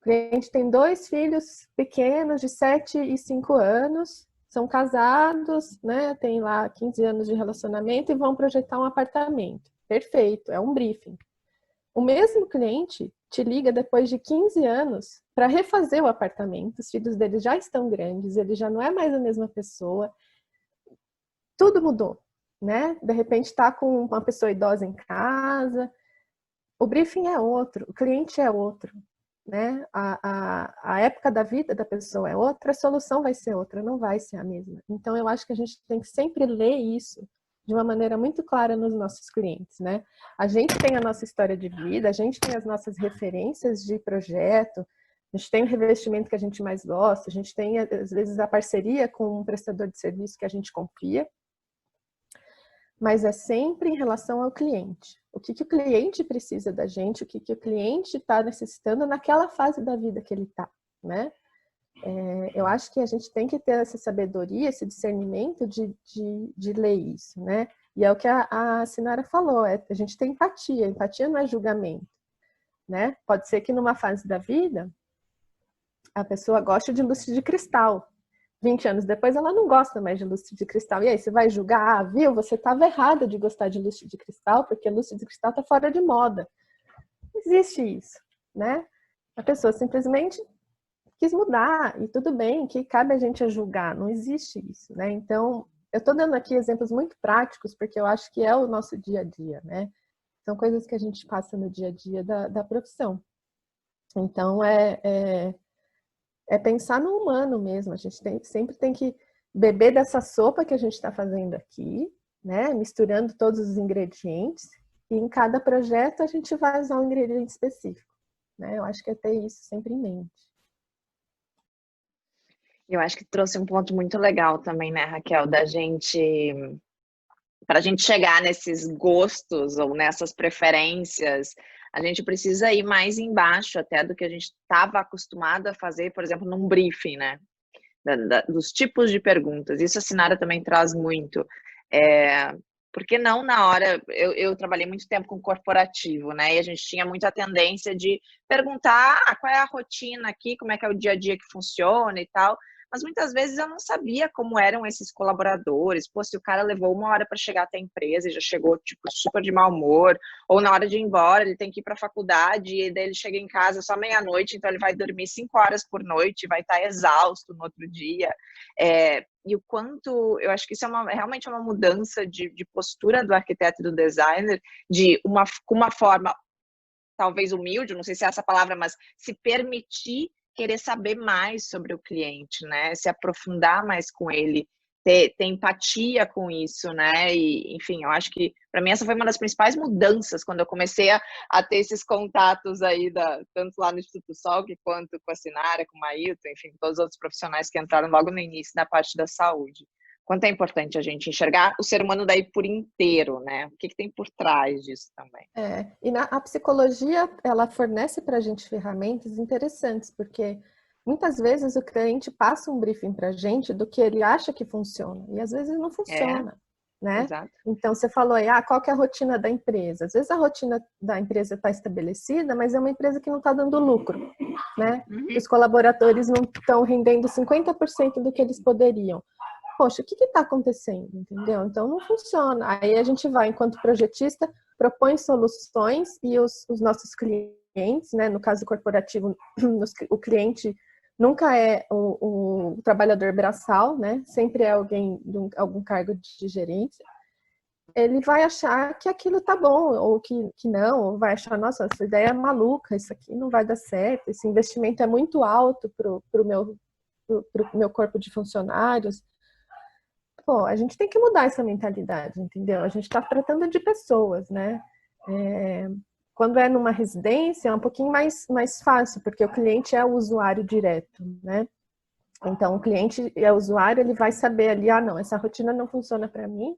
O cliente tem 2 filhos pequenos de 7 e 5 anos, são casados, né? Tem lá 15 anos de relacionamento e vão projetar um apartamento. Perfeito, é um briefing. O mesmo cliente te liga depois de 15 anos para refazer o apartamento, os filhos dele já estão grandes, ele já não é mais a mesma pessoa, tudo mudou, né? De repente está com uma pessoa idosa em casa, o briefing é outro, o cliente é outro. Né? A época da vida da pessoa é outra, a solução vai ser outra, não vai ser a mesma. Então, eu acho que a gente tem que sempre ler isso de uma maneira muito clara nos nossos clientes, né? A gente tem a nossa história de vida, a gente tem as nossas referências de projeto, a gente tem o revestimento que a gente mais gosta, a gente tem, às vezes, a parceria com um prestador de serviço que a gente confia, mas é sempre em relação ao cliente. O que o cliente precisa da gente, o que o cliente está necessitando naquela fase da vida que ele está, né? Eu acho que a gente tem que ter essa sabedoria, esse discernimento de ler isso, né? E é o que a Sinara falou, a gente tem empatia. Empatia não é julgamento, né? Pode ser que numa fase da vida a pessoa goste de lustre de cristal. 20 anos depois, ela não gosta mais de lustre de cristal. E aí, você vai julgar, ah, viu, você estava errada de gostar de lustre de cristal, porque lustre de cristal está fora de moda. Não existe isso, né? A pessoa simplesmente quis mudar, e tudo bem, que cabe a gente a julgar, não existe isso, né? Então, eu estou dando aqui exemplos muito práticos, porque eu acho que é o nosso dia a dia, né? São coisas que a gente passa no dia a dia da profissão. Então, é pensar no humano mesmo. A gente sempre tem que beber dessa sopa que a gente está fazendo aqui, né? Misturando todos os ingredientes. E em cada projeto a gente vai usar um ingrediente específico, né? Eu acho que é ter isso sempre em mente. Eu acho que trouxe um ponto muito legal também, né, Raquel, da gente... Para a gente chegar nesses gostos ou nessas preferências A gente precisa ir mais embaixo até do que a gente estava acostumado a fazer, por exemplo, num briefing, né? Dos tipos de perguntas. Isso a Sinara também traz muito. Porque não na hora... Eu trabalhei muito tempo com corporativo, né? E a gente tinha muita tendência de perguntar qual é a rotina aqui, como é que é o dia a dia que funciona e tal. Mas muitas vezes eu não sabia como eram esses colaboradores. Pô, se o cara levou 1 hora para chegar até a empresa e já chegou tipo super de mau humor, ou na hora de ir embora ele tem que ir para a faculdade e daí ele chega em casa só meia-noite, então ele vai dormir 5 horas por noite, vai estar exausto no outro dia. E o quanto, eu acho que isso realmente é uma mudança de postura do arquiteto e do designer, com uma forma talvez humilde, não sei se é essa palavra, mas se permitir querer saber mais sobre o cliente, né? Se aprofundar mais com ele, ter empatia com isso, né? E, enfim, eu acho que, para mim, essa foi uma das principais mudanças quando eu comecei a ter esses contatos aí, tanto lá no Instituto Sol, quanto com a Sinara, com o Mailton, enfim, todos os outros profissionais que entraram logo no início da parte da saúde. Quanto é importante a gente enxergar o ser humano daí por inteiro, né? O que tem por trás disso também. E a psicologia, ela fornece para a gente ferramentas interessantes, porque muitas vezes o cliente passa um briefing para a gente do que ele acha que funciona, e às vezes não funciona, né? Exato. Então, você falou aí, qual que é a rotina da empresa? Às vezes a rotina da empresa está estabelecida, mas é uma empresa que não está dando lucro, né? Os colaboradores não estão rendendo 50% do que eles poderiam. Poxa, o que está acontecendo, entendeu? Então não funciona. Aí a gente vai, enquanto projetista, propõe soluções e os nossos clientes, né, no caso corporativo, o cliente nunca é o trabalhador braçal, né? Sempre é alguém de algum cargo de gerência. Ele vai achar que aquilo tá bom, ou que não, ou vai achar, nossa, essa ideia é maluca, isso aqui não vai dar certo, esse investimento é muito alto pro meu corpo de funcionários. Pô, a gente tem que mudar essa mentalidade, entendeu? A gente está tratando de pessoas, né? Quando é numa residência, é um pouquinho mais fácil, porque o cliente é o usuário direto, né? Então, o cliente é o usuário, ele vai saber ali, não, essa rotina não funciona para mim,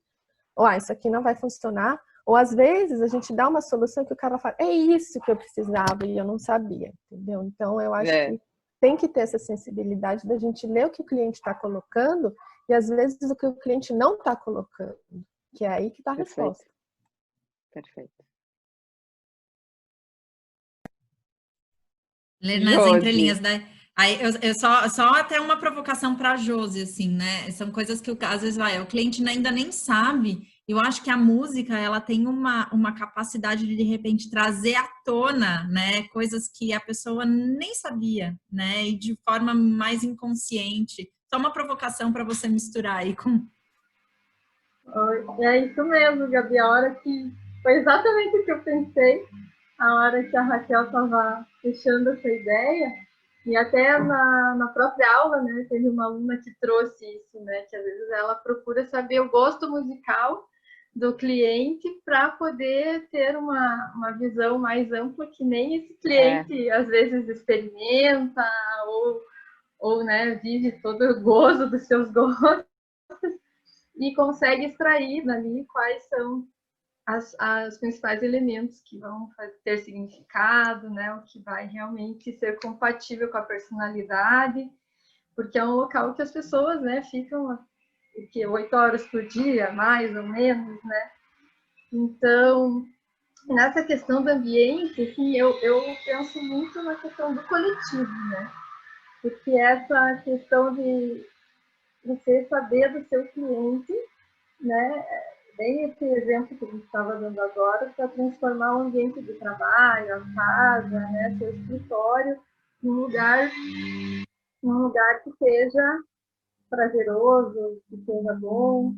ou isso aqui não vai funcionar, ou às vezes a gente dá uma solução que o cara fala, é isso que eu precisava e eu não sabia, entendeu? Então, eu acho que tem que ter essa sensibilidade da gente ler o que o cliente está colocando e às vezes o que o cliente não está colocando, que é aí que está a resposta. Perfeito. Ler nas entrelinhas, né? Aí eu só até uma provocação para a Josi, assim, né? São coisas que às vezes o cliente ainda nem sabe. Eu acho que a música, ela tem uma capacidade de repente trazer à tona, né? Coisas que a pessoa nem sabia, né? E de forma mais inconsciente. Só uma provocação para você misturar aí com... É isso mesmo, Gabi. A hora que... Foi exatamente o que eu pensei. A hora que a Raquel estava fechando essa ideia. E até na própria aula, né? Teve uma aluna que trouxe isso, né? Que às vezes ela procura saber o gosto musical do cliente para poder ter uma visão mais ampla que nem esse cliente às vezes experimenta ou né, vive todo o gozo dos seus gostos e consegue extrair dali quais são os principais elementos que vão ter significado, né, o que vai realmente ser compatível com a personalidade, porque é um local que as pessoas, né, ficam 8 horas por dia, mais ou menos, né? Então, nessa questão do ambiente, assim, eu penso muito na questão do coletivo, né? Porque essa questão de você saber do seu cliente, né? Bem esse exemplo que a gente estava dando agora, para transformar o ambiente de trabalho, a casa, né? Seu escritório, num lugar que seja prazeroso, que seja bom.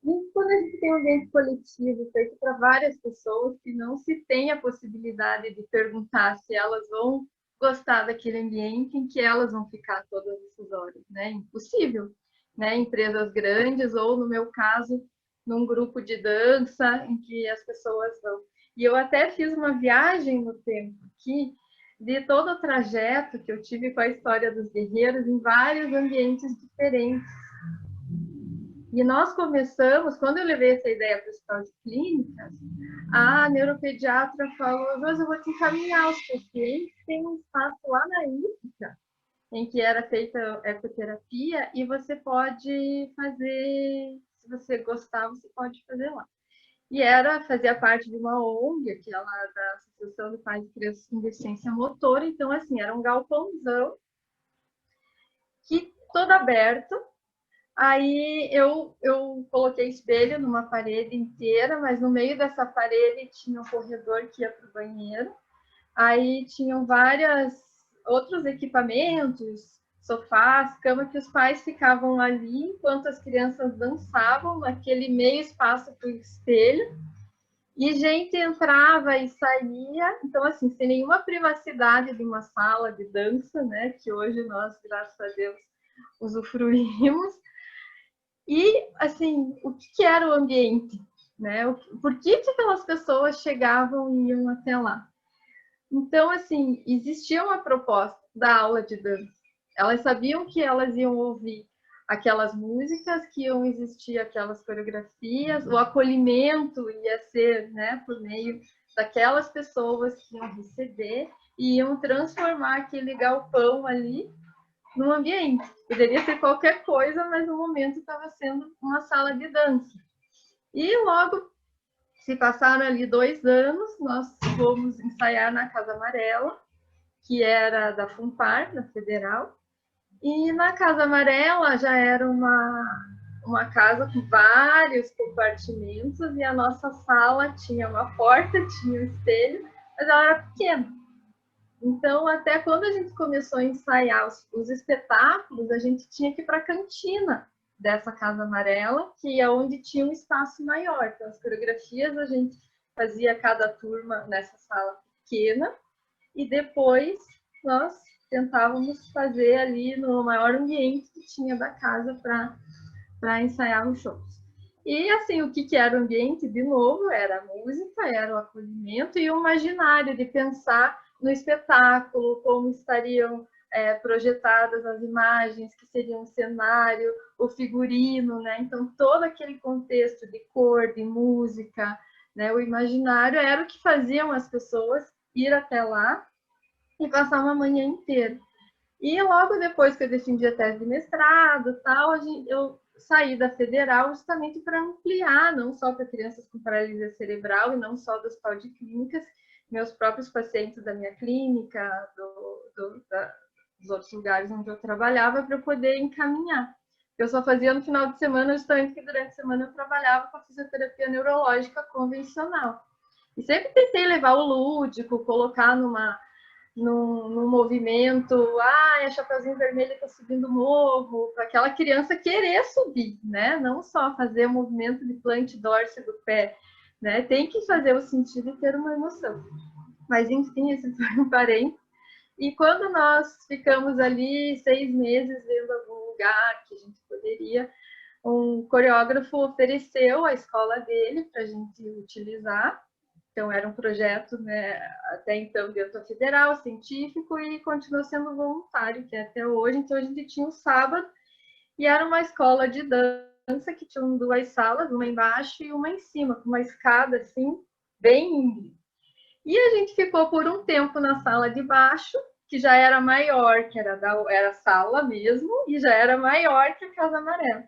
E quando a gente tem um ambiente coletivo feito para várias pessoas que não se tem a possibilidade de perguntar se elas vão gostar daquele ambiente em que elas vão ficar todas essas horas, né? Impossível, né? Empresas grandes ou, no meu caso, num grupo de dança em que as pessoas vão. E eu até fiz uma viagem no tempo aqui de todo o trajeto que eu tive com a história dos guerreiros em vários ambientes diferentes. E nós começamos, quando eu levei essa ideia para o Hospital de Clínicas, a neuropediatra falou: Josi, eu vou te encaminhar os pacientes, tem um espaço lá na IPCA, em que era feita ecoterapia, e você pode fazer, se você gostar, você pode fazer lá. E fazia parte de uma ONG, aquela da Associação de Pais e Crianças com Deficiência Motora, então, assim, era um galpãozão, que todo aberto. Aí eu coloquei espelho numa parede inteira, mas no meio dessa parede tinha um corredor que ia para o banheiro. Aí tinham vários outros equipamentos, sofás, cama, que os pais ficavam ali enquanto as crianças dançavam naquele meio espaço para o espelho. E gente entrava e saía, então assim, sem nenhuma privacidade de uma sala de dança, né, que hoje nós, graças a Deus, usufruímos. E, assim, o que era o ambiente? Né? Por que aquelas pessoas chegavam e iam até lá? Então, assim, existia uma proposta da aula de dança. Elas sabiam que elas iam ouvir aquelas músicas, que iam existir aquelas coreografias, o acolhimento ia ser, né, por meio daquelas pessoas que iam receber e iam transformar aquele galpão ali no ambiente. Poderia ser qualquer coisa, mas no momento estava sendo uma sala de dança. E logo se passaram ali 2 anos, nós fomos ensaiar na Casa Amarela, que era da FUNPAR, da Federal. E na Casa Amarela já era uma casa com vários compartimentos, e a nossa sala tinha uma porta, tinha um espelho, mas ela era pequena. Então, até quando a gente começou a ensaiar os espetáculos, a gente tinha que ir para a cantina dessa Casa Amarela, que é onde tinha um espaço maior. Então, as coreografias a gente fazia cada turma nessa sala pequena, e depois nós tentávamos fazer ali no maior ambiente que tinha da casa para ensaiar os shows. E, assim, o que era o ambiente? De novo, era a música, era o acolhimento e o imaginário de pensar no espetáculo, como estariam projetadas as imagens, que seriam o cenário, o figurino, né? Então, todo aquele contexto de cor, de música, né? O imaginário era o que faziam as pessoas ir até lá e passar uma manhã inteira. E logo depois que eu defendi a tese de mestrado, tal, eu saí da Federal justamente para ampliar, não só para crianças com paralisia cerebral e não só do Hospital de Clínicas, meus próprios pacientes da minha clínica, dos outros lugares onde eu trabalhava, para eu poder encaminhar. Eu só fazia no final de semana, justamente porque durante a semana eu trabalhava com a fisioterapia neurológica convencional. E sempre tentei levar o lúdico, colocar num movimento, a Chapeuzinho Vermelho está subindo o morro, para aquela criança querer subir, né? Não só fazer o movimento de plante dorse do pé, né? Tem que fazer o sentido e ter uma emoção. Mas, enfim, esse foi um parênteses. E quando nós ficamos ali 6 meses vendo algum lugar que a gente poderia, um coreógrafo ofereceu a escola dele para a gente utilizar. Então, era um projeto, né, até então dentro da Federal, científico, e continuou sendo voluntário, que é até hoje. Então, a gente tinha um sábado, e era uma escola de dança que tinha 2 salas, uma embaixo e uma em cima, com uma escada, assim, bem íngreme. E a gente ficou por um tempo na sala de baixo, que já era maior, que era sala mesmo, e já era maior que a Casa Amarela.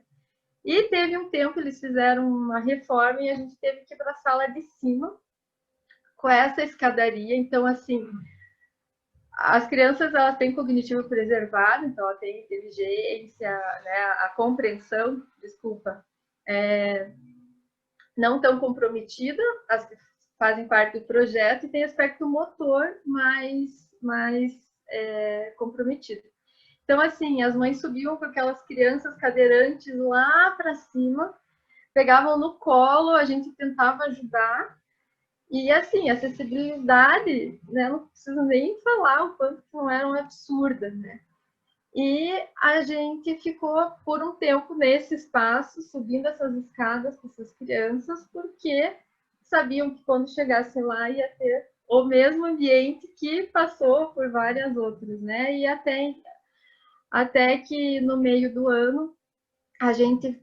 E teve um tempo, eles fizeram uma reforma, e a gente teve que ir para a sala de cima, com essa escadaria. Então, assim, as crianças, elas têm cognitivo preservado, então ela tem inteligência, né, a compreensão, não tão comprometida, as que fazem parte do projeto, e tem aspecto motor mais comprometido. Então, assim, as mães subiam com aquelas crianças cadeirantes lá para cima, pegavam no colo, a gente tentava ajudar. E, assim, a acessibilidade, né, não preciso nem falar o quanto não eram absurdas, né? E a gente ficou por um tempo nesse espaço, subindo essas escadas com essas crianças, porque sabiam que quando chegasse lá ia ter o mesmo ambiente que passou por várias outras, né? E até que no meio do ano a gente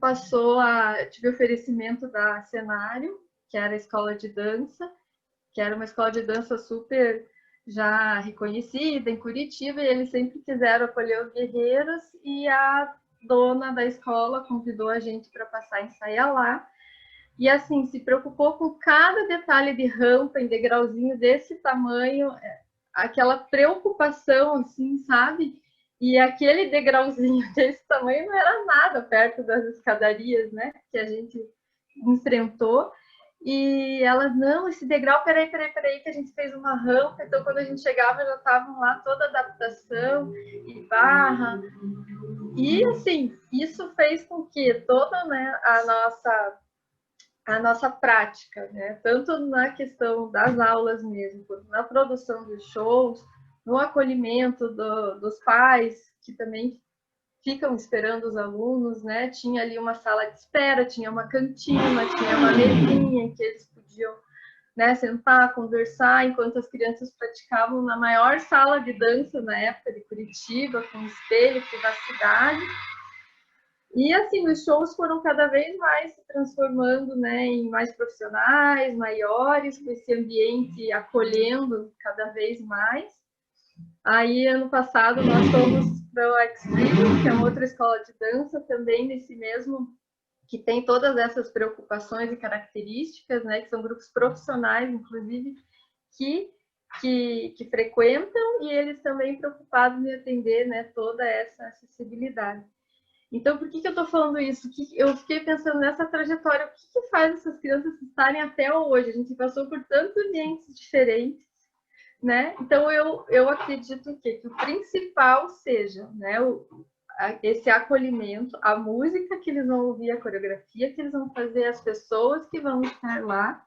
tive oferecimento da Cenário, que era a escola de dança, que era uma escola de dança super já reconhecida em Curitiba, e eles sempre quiseram acolher os guerreiros, e a dona da escola convidou a gente para passar a ensaiar lá. E assim, se preocupou com cada detalhe de rampa, em degrauzinho desse tamanho, aquela preocupação, assim, sabe? E aquele degrauzinho desse tamanho não era nada perto das escadarias, né, que a gente enfrentou. E elas, não, esse degrau, peraí, que a gente fez uma rampa, então quando a gente chegava já estavam lá toda a adaptação e barra. E assim, isso fez com que toda, né, a nossa prática, né, tanto na questão das aulas mesmo, quanto na produção dos shows, no acolhimento dos pais, que também ficam esperando os alunos, né? Tinha ali uma sala de espera, tinha uma cantina, tinha uma mesinha que eles podiam, né, sentar, conversar, enquanto as crianças praticavam na maior sala de dança na época de Curitiba, com espelho, privacidade. E assim, os shows foram cada vez mais se transformando, né, em mais profissionais, maiores, com esse ambiente acolhendo cada vez mais. Aí, ano passado, nós fomos para o Extreme, que é uma outra escola de dança, também nesse mesmo, que tem todas essas preocupações e características, né, que são grupos profissionais, inclusive, que frequentam, e eles também preocupados em atender, né, toda essa acessibilidade. Então, por que eu estou falando isso? Eu fiquei pensando nessa trajetória, o que faz essas crianças estarem até hoje? A gente passou por tantos ambientes diferentes, né? Então, eu acredito que o principal seja, né, esse acolhimento, a música que eles vão ouvir, a coreografia que eles vão fazer, as pessoas que vão estar lá.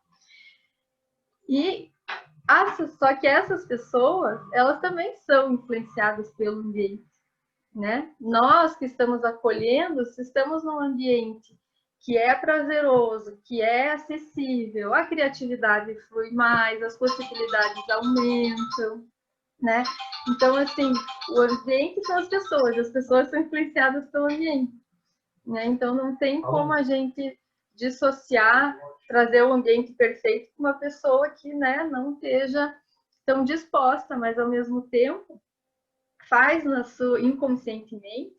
Só que essas pessoas, elas também são influenciadas pelo ambiente, né? Nós que estamos acolhendo, se estamos num ambiente que é prazeroso, que é acessível, a criatividade flui mais, as possibilidades aumentam, né? Então, assim, o ambiente são as pessoas são influenciadas pelo ambiente, né? Então, não tem como a gente dissociar, trazer o ambiente perfeito para uma pessoa que, né, não esteja tão disposta, mas ao mesmo tempo faz inconscientemente,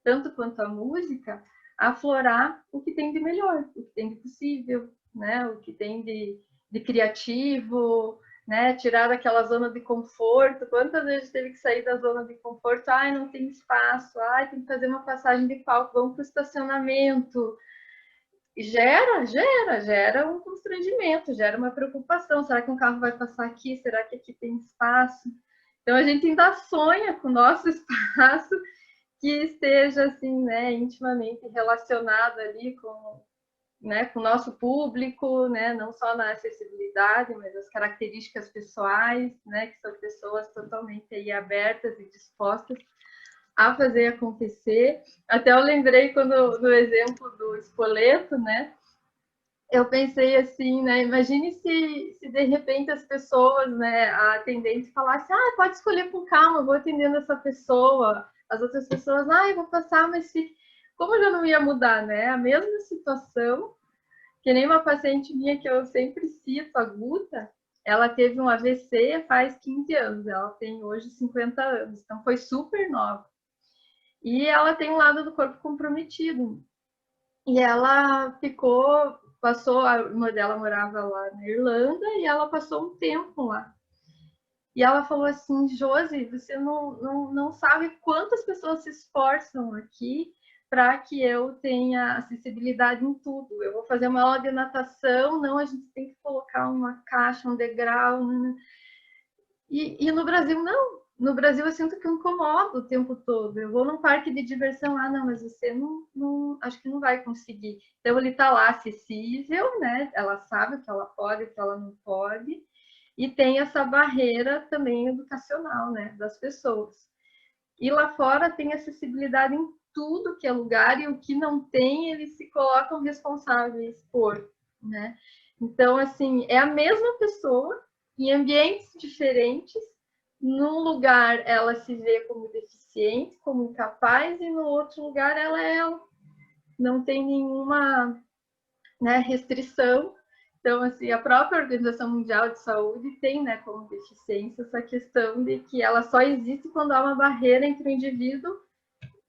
tanto quanto a música, aflorar o que tem de melhor, o que tem de possível, né? O que tem de criativo, né? Tirar daquela zona de conforto. Quantas vezes teve que sair da zona de conforto? Ai, não tem espaço. Ai, tem que fazer uma passagem de palco. Vamos para o estacionamento. Gera um constrangimento, gera uma preocupação. Será que um carro vai passar aqui? Será que aqui tem espaço? Então, a gente ainda sonha com o nosso espaço que esteja, assim, né, intimamente relacionado ali com, né, com o nosso público, né, não só na acessibilidade, mas as características pessoais, né, que são pessoas totalmente aí abertas e dispostas a fazer acontecer. Até eu lembrei no exemplo do espoleto, né, eu pensei assim, né? Imagine se de repente as pessoas, né, a atendente falasse, pode escolher com calma, eu vou atendendo essa pessoa. As outras pessoas, eu vou passar, mas como já não ia mudar, né? A mesma situação, que nem uma paciente minha que eu sempre cito, a Guta, ela teve um AVC faz 15 anos, ela tem hoje 50 anos, então foi super nova. E ela tem um lado do corpo comprometido. E ela a irmã dela morava lá na Irlanda e ela passou um tempo lá. E ela falou assim, Josi, você não sabe quantas pessoas se esforçam aqui para que eu tenha acessibilidade em tudo. Eu vou fazer uma aula de natação, não, a gente tem que colocar uma caixa, um degrau. E no Brasil, não. No Brasil, eu sinto que eu incomodo o tempo todo. Eu vou num parque de diversão, não, mas você acho que não vai conseguir. Então, ele está lá acessível, né? Ela sabe o que ela pode, o que ela não pode. E tem essa barreira também educacional, né? Das pessoas. E lá fora tem acessibilidade em tudo que é lugar, e o que não tem, eles se colocam responsáveis por, né? Então, assim, é a mesma pessoa, em ambientes diferentes. Num lugar ela se vê como deficiente, como incapaz, e no outro lugar ela é ela. não tem nenhuma, né, restrição. Então, assim, a própria Organização Mundial de Saúde tem, né, como deficiência essa questão de que ela só existe quando há uma barreira entre o indivíduo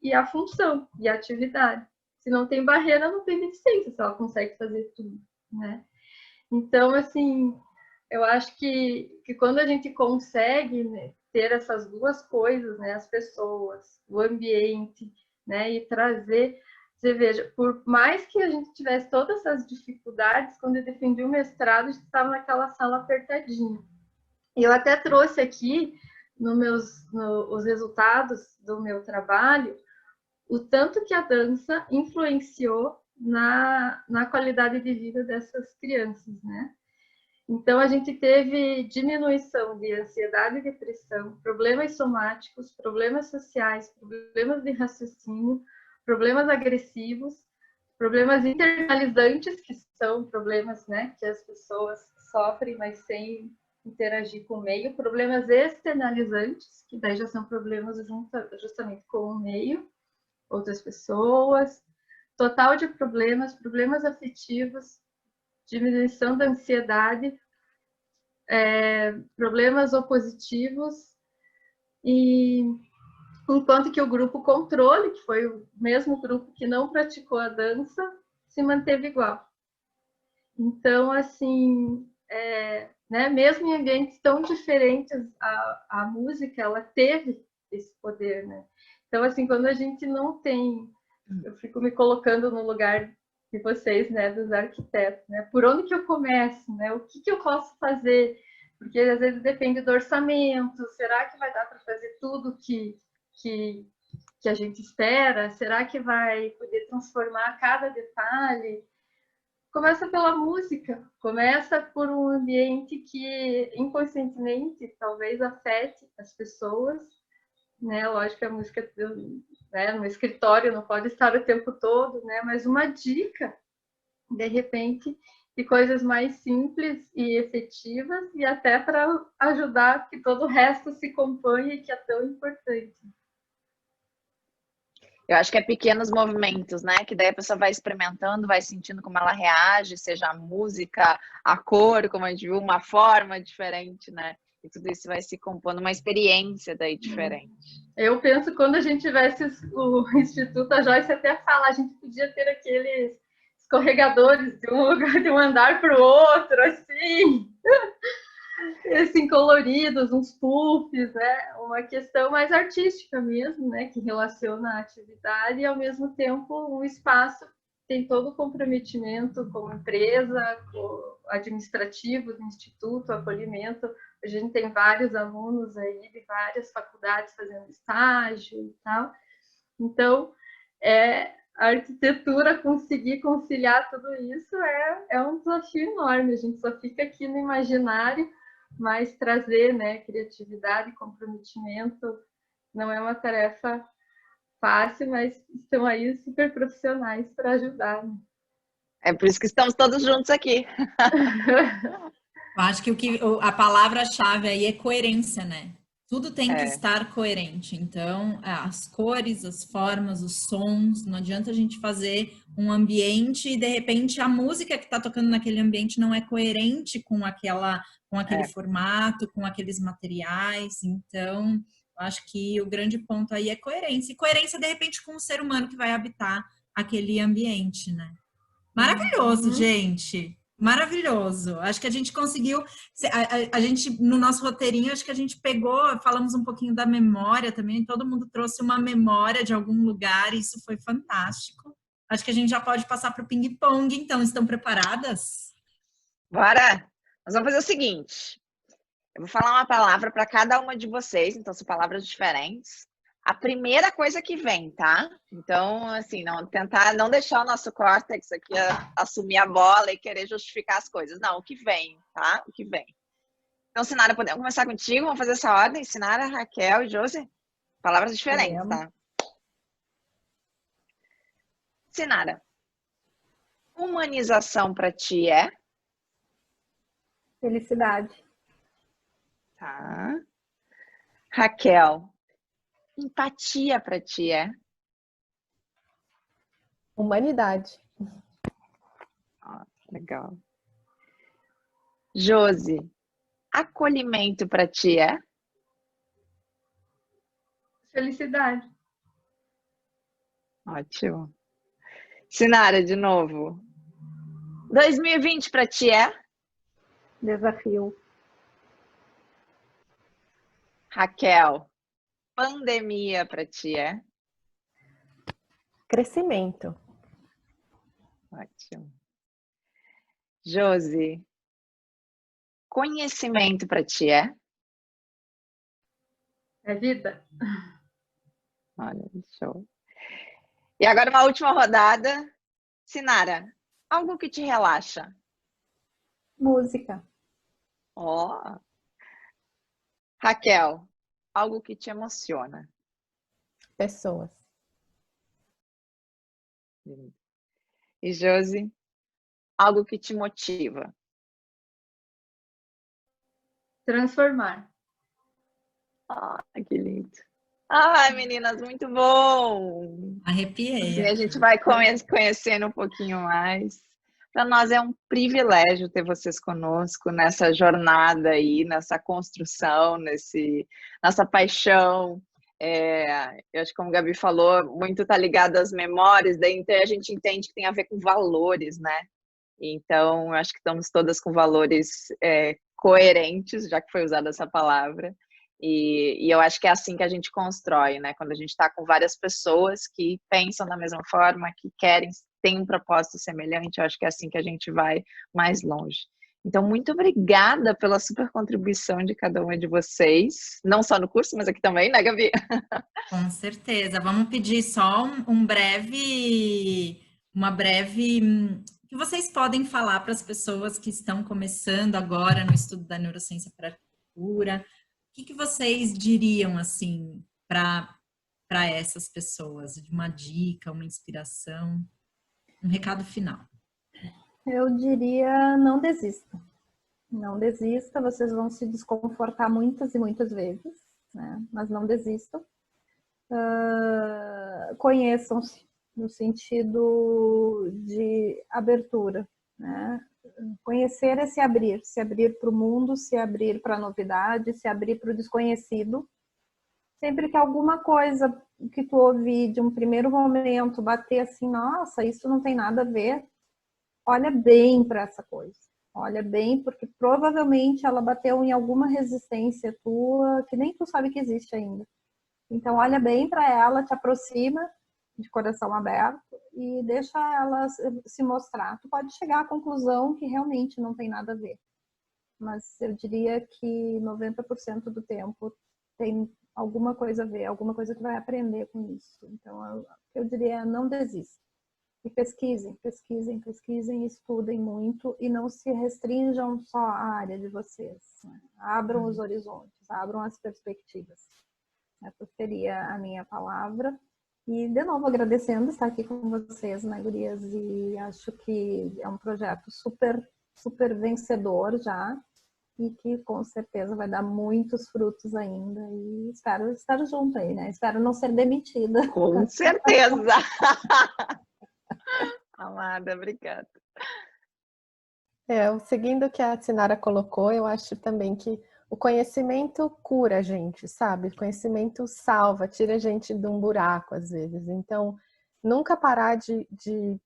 e a função e a atividade. Se não tem barreira, não tem deficiência, se ela consegue fazer tudo, né? Então, assim, eu acho que quando a gente consegue, né, ter essas duas coisas, né, as pessoas, o ambiente, né, e trazer, você veja, por mais que a gente tivesse todas essas dificuldades, quando eu defendi o mestrado, a gente estava naquela sala apertadinha. E eu até trouxe aqui os resultados do meu trabalho, o tanto que a dança influenciou na qualidade de vida dessas crianças, né? Então, a gente teve diminuição de ansiedade e depressão, problemas somáticos, problemas sociais, problemas de raciocínio, problemas agressivos, problemas internalizantes, que são problemas, né, que as pessoas sofrem, mas sem interagir com o meio, problemas externalizantes, que daí já são problemas justamente com o meio, outras pessoas, total de problemas, problemas afetivos, diminuição da ansiedade, problemas opositivos, e enquanto que o grupo controle, que foi o mesmo grupo que não praticou a dança, se manteve igual. Então, assim, né, mesmo em ambientes tão diferentes, a música, ela teve esse poder, né? Então, assim, quando a gente não tem, eu fico me colocando no lugar de vocês, né, dos arquitetos, né? Por onde que eu começo, né? O que eu posso fazer? Porque às vezes depende do orçamento. Será que vai dar para fazer tudo que a gente espera? Será que vai poder transformar cada detalhe? Começa pela música, começa por um ambiente que inconscientemente talvez afete as pessoas, né? Lógico que a música, né, no escritório não pode estar o tempo todo, né? Mas uma dica, de repente, de coisas mais simples e efetivas, e até para ajudar que todo o resto se componha, que é tão importante. Eu acho que é pequenos movimentos, né? Que daí a pessoa vai experimentando, vai sentindo como ela reage, seja a música, a cor, como a gente viu, uma forma diferente, né? E tudo isso vai se compondo uma experiência daí diferente. Eu penso que quando a gente tivesse o Instituto, a Joyce até fala, a gente podia ter aqueles escorregadores de um andar para o outro, assim, coloridos, uns puffs, né? Uma questão mais artística mesmo, né? Que relaciona a atividade e, ao mesmo tempo, o espaço tem todo o comprometimento com a empresa, com o administrativo do instituto, acolhimento. A gente tem vários alunos aí de várias faculdades fazendo estágio e tal. Então, a arquitetura conseguir conciliar tudo isso é um desafio enorme. A gente só fica aqui no imaginário, mas trazer, né, criatividade, comprometimento não é uma tarefa fácil, mas estão aí super profissionais para ajudar. Né? É por isso que estamos todos juntos aqui. Eu acho que a palavra-chave aí é coerência, né? Tudo tem que estar coerente. Então, as cores, as formas, os sons, não adianta a gente fazer um ambiente e, de repente, a música que está tocando naquele ambiente não é coerente com aquele formato, com aqueles materiais. Então, eu acho que o grande ponto aí é coerência. E coerência, de repente, com o ser humano que vai habitar aquele ambiente, né? Maravilhoso, gente! Maravilhoso. Acho que a gente conseguiu, a gente, no nosso roteirinho, acho que a gente pegou, falamos um pouquinho da memória também, todo mundo trouxe uma memória de algum lugar, e isso foi fantástico. Acho que a gente já pode passar para o ping-pong, então, estão preparadas? Bora! Nós vamos fazer o seguinte, eu vou falar uma palavra para cada uma de vocês, então são palavras diferentes. A primeira coisa que vem, tá? Então, assim, tentar não deixar o nosso córtex aqui assumir a bola e querer justificar as coisas. Não, o que vem, tá? O que vem. Então, Sinara, podemos começar contigo? Vamos fazer essa ordem? Sinara, Raquel e Josi? Palavras diferentes, tá? Sinara, humanização para ti é? Felicidade. Tá. Raquel, empatia para ti é? Humanidade. Legal. Josi, acolhimento para ti é? Felicidade. Ótimo. Sinara, de novo. 2020 para ti é? Desafio. Raquel, pandemia para ti é? Crescimento. Ótimo. Josi, conhecimento para ti é? É vida. Olha, show. E agora uma última rodada. Sinara, algo que te relaxa? Música. Ó. Raquel, algo que te emociona? Pessoas. E Josi, algo que te motiva? Transformar. Ah, que lindo. Ai, meninas, muito bom! Arrepiei. Assim a gente vai conhecendo um pouquinho mais. Para nós é um privilégio ter vocês conosco nessa jornada aí, nessa construção, nossa paixão. Eu acho que, como a Gabi falou, muito está ligado às memórias, daí então a gente entende que tem a ver com valores, né? Então, acho que estamos todas com valores coerentes, já que foi usada essa palavra. E eu acho que é assim que a gente constrói, né? Quando a gente está com várias pessoas que pensam da mesma forma, que querem, têm um propósito semelhante, eu acho que é assim que a gente vai mais longe. Então, muito obrigada pela super contribuição de cada uma de vocês, não só no curso, mas aqui também, né, Gabi? Com certeza. Vamos pedir só uma breve, que vocês podem falar para as pessoas que estão começando agora no estudo da neurociência para arquitetura. O que vocês diriam, assim, para essas pessoas? De uma dica, uma inspiração, um recado final. Eu diria, não desista. Não desista, vocês vão se desconfortar muitas e muitas vezes, né? Mas não desistam. Conheçam-se no sentido de abertura, né? Conhecer é se abrir para o mundo, se abrir para a novidade, se abrir para o desconhecido. Sempre que alguma coisa que tu ouvir de um primeiro momento bater assim, nossa, isso não tem nada a ver, olha bem para essa coisa. Olha bem, porque provavelmente ela bateu em alguma resistência tua que nem tu sabe que existe ainda. Então, olha bem para ela, te aproxima de coração aberto e deixa ela se mostrar. Tu pode chegar à conclusão que realmente não tem nada a ver. Mas eu diria que 90% do tempo tem alguma coisa a ver, alguma coisa que vai aprender com isso. Então, eu diria, não desista. E pesquisem, estudem muito e não se restringam só à área de vocês. Né? Abram os horizontes, abram as perspectivas. Essa seria a minha palavra. E, de novo, agradecendo estar aqui com vocês, né, gurias? E acho que é um projeto super, super vencedor já e que, com certeza, vai dar muitos frutos ainda. E espero estar junto aí, né? Espero não ser demitida. Com certeza! Amada, obrigada. Seguindo o que a Sinara colocou, eu acho também que o conhecimento cura a gente, sabe? O conhecimento salva, tira a gente de um buraco, às vezes. Então, nunca parar de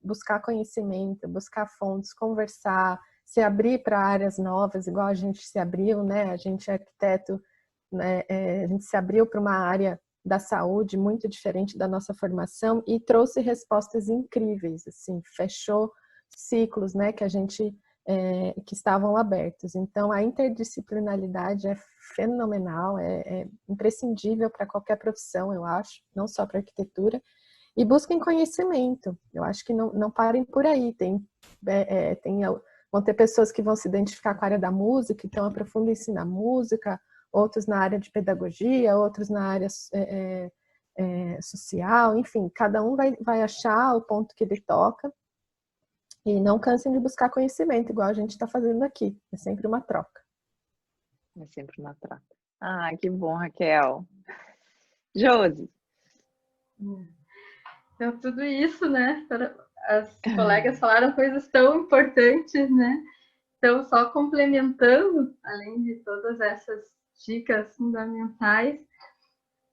buscar conhecimento, buscar fontes, conversar, se abrir para áreas novas, igual a gente se abriu, né? A gente é arquiteto, né? A gente se abriu para uma área da saúde muito diferente da nossa formação e trouxe respostas incríveis, assim, fechou ciclos, né? Que a gente que estavam abertos. Então, a interdisciplinaridade é fenomenal, é imprescindível para qualquer profissão, eu acho, não só para arquitetura. E busquem conhecimento. Eu acho que não parem por aí. Vão ter pessoas que vão se identificar com a área da música, então aprofundem-se na música, outros na área de pedagogia, outros na área social, enfim, cada um vai achar o ponto que ele toca. E não cansem de buscar conhecimento, igual a gente está fazendo aqui. É sempre uma troca. É sempre uma troca. Ah, que bom, Raquel. Josi. Então, tudo isso, né? As colegas falaram coisas tão importantes, né? Então, só complementando, além de todas essas dicas fundamentais,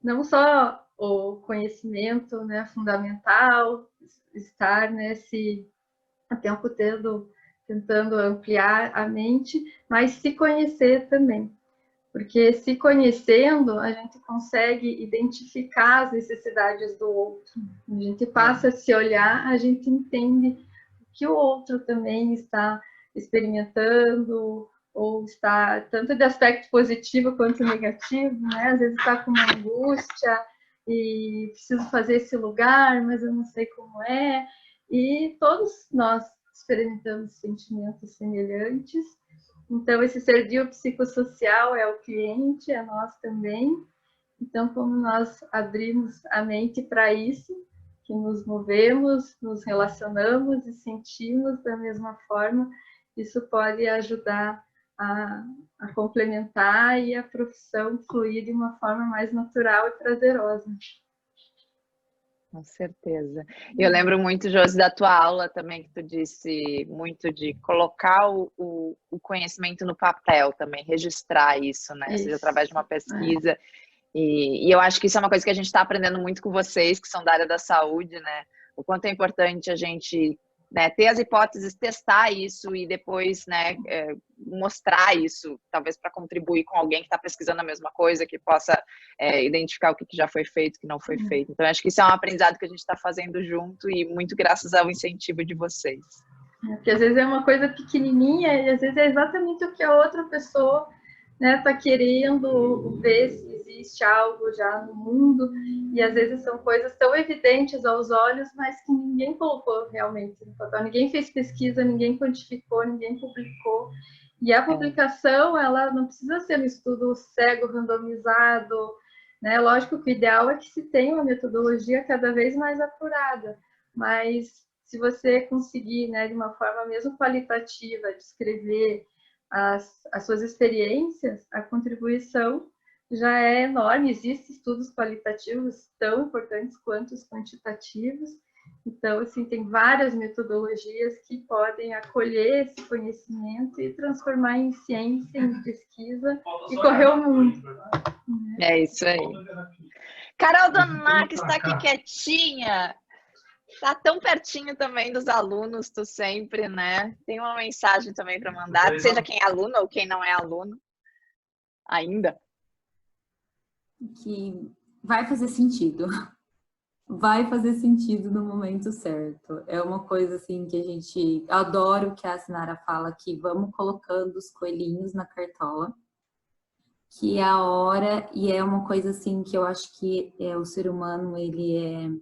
não só o conhecimento, né, fundamental, estar nesse o tempo todo tentando ampliar a mente, mas se conhecer também. Porque se conhecendo, a gente consegue identificar as necessidades do outro. A gente passa a se olhar, a gente entende o que o outro também está experimentando, ou está tanto de aspecto positivo quanto negativo, né? Às vezes está com uma angústia e preciso fazer esse lugar, mas eu não sei como é. E todos nós experimentamos sentimentos semelhantes. Então, esse serviço psicossocial é o cliente, é nós também. Então, como nós abrimos a mente para isso, que nos movemos, nos relacionamos e sentimos da mesma forma, isso pode ajudar a complementar e a profissão fluir de uma forma mais natural e prazerosa. Com certeza. Eu lembro muito, Josi, da tua aula também, que tu disse muito de colocar o conhecimento no papel também, registrar isso, né? Seja através de uma pesquisa. E eu acho que isso é uma coisa que a gente está aprendendo muito com vocês, que são da área da saúde, né? O quanto é importante a gente, né, ter as hipóteses, testar isso e depois, né, mostrar isso, talvez para contribuir com alguém que está pesquisando a mesma coisa, que possa identificar o que já foi feito, o que não foi feito. Então, acho que isso é um aprendizado que a gente está fazendo junto e muito graças ao incentivo de vocês. Porque às vezes é uma coisa pequenininha e às vezes é exatamente o que a outra pessoa, né, está querendo ver se existe algo já no mundo, e às vezes são coisas tão evidentes aos olhos, mas que ninguém colocou realmente no papel, ninguém fez pesquisa, ninguém quantificou, ninguém publicou. E a publicação, ela não precisa ser um estudo cego, randomizado, né? Lógico que o ideal é que se tenha uma metodologia cada vez mais apurada, mas se você conseguir, né, de uma forma mesmo qualitativa, descrever as suas experiências, a contribuição já é enorme. Existem estudos qualitativos tão importantes quanto os quantitativos. Então, assim, tem várias metodologias que podem acolher esse conhecimento e transformar em ciência, em pesquisa e correr o mundo. É isso aí. Carol Donar, que está aqui quietinha. Tá tão pertinho também dos alunos, tu sempre, né? Tem uma mensagem também para mandar, seja quem é aluno ou quem não é aluno ainda. Que vai fazer sentido. Vai fazer sentido no momento certo. É uma coisa assim que a gente adora o que a Sinara fala, que vamos colocando os coelhinhos na cartola, que é a hora, e é uma coisa assim que eu acho que o ser humano, ele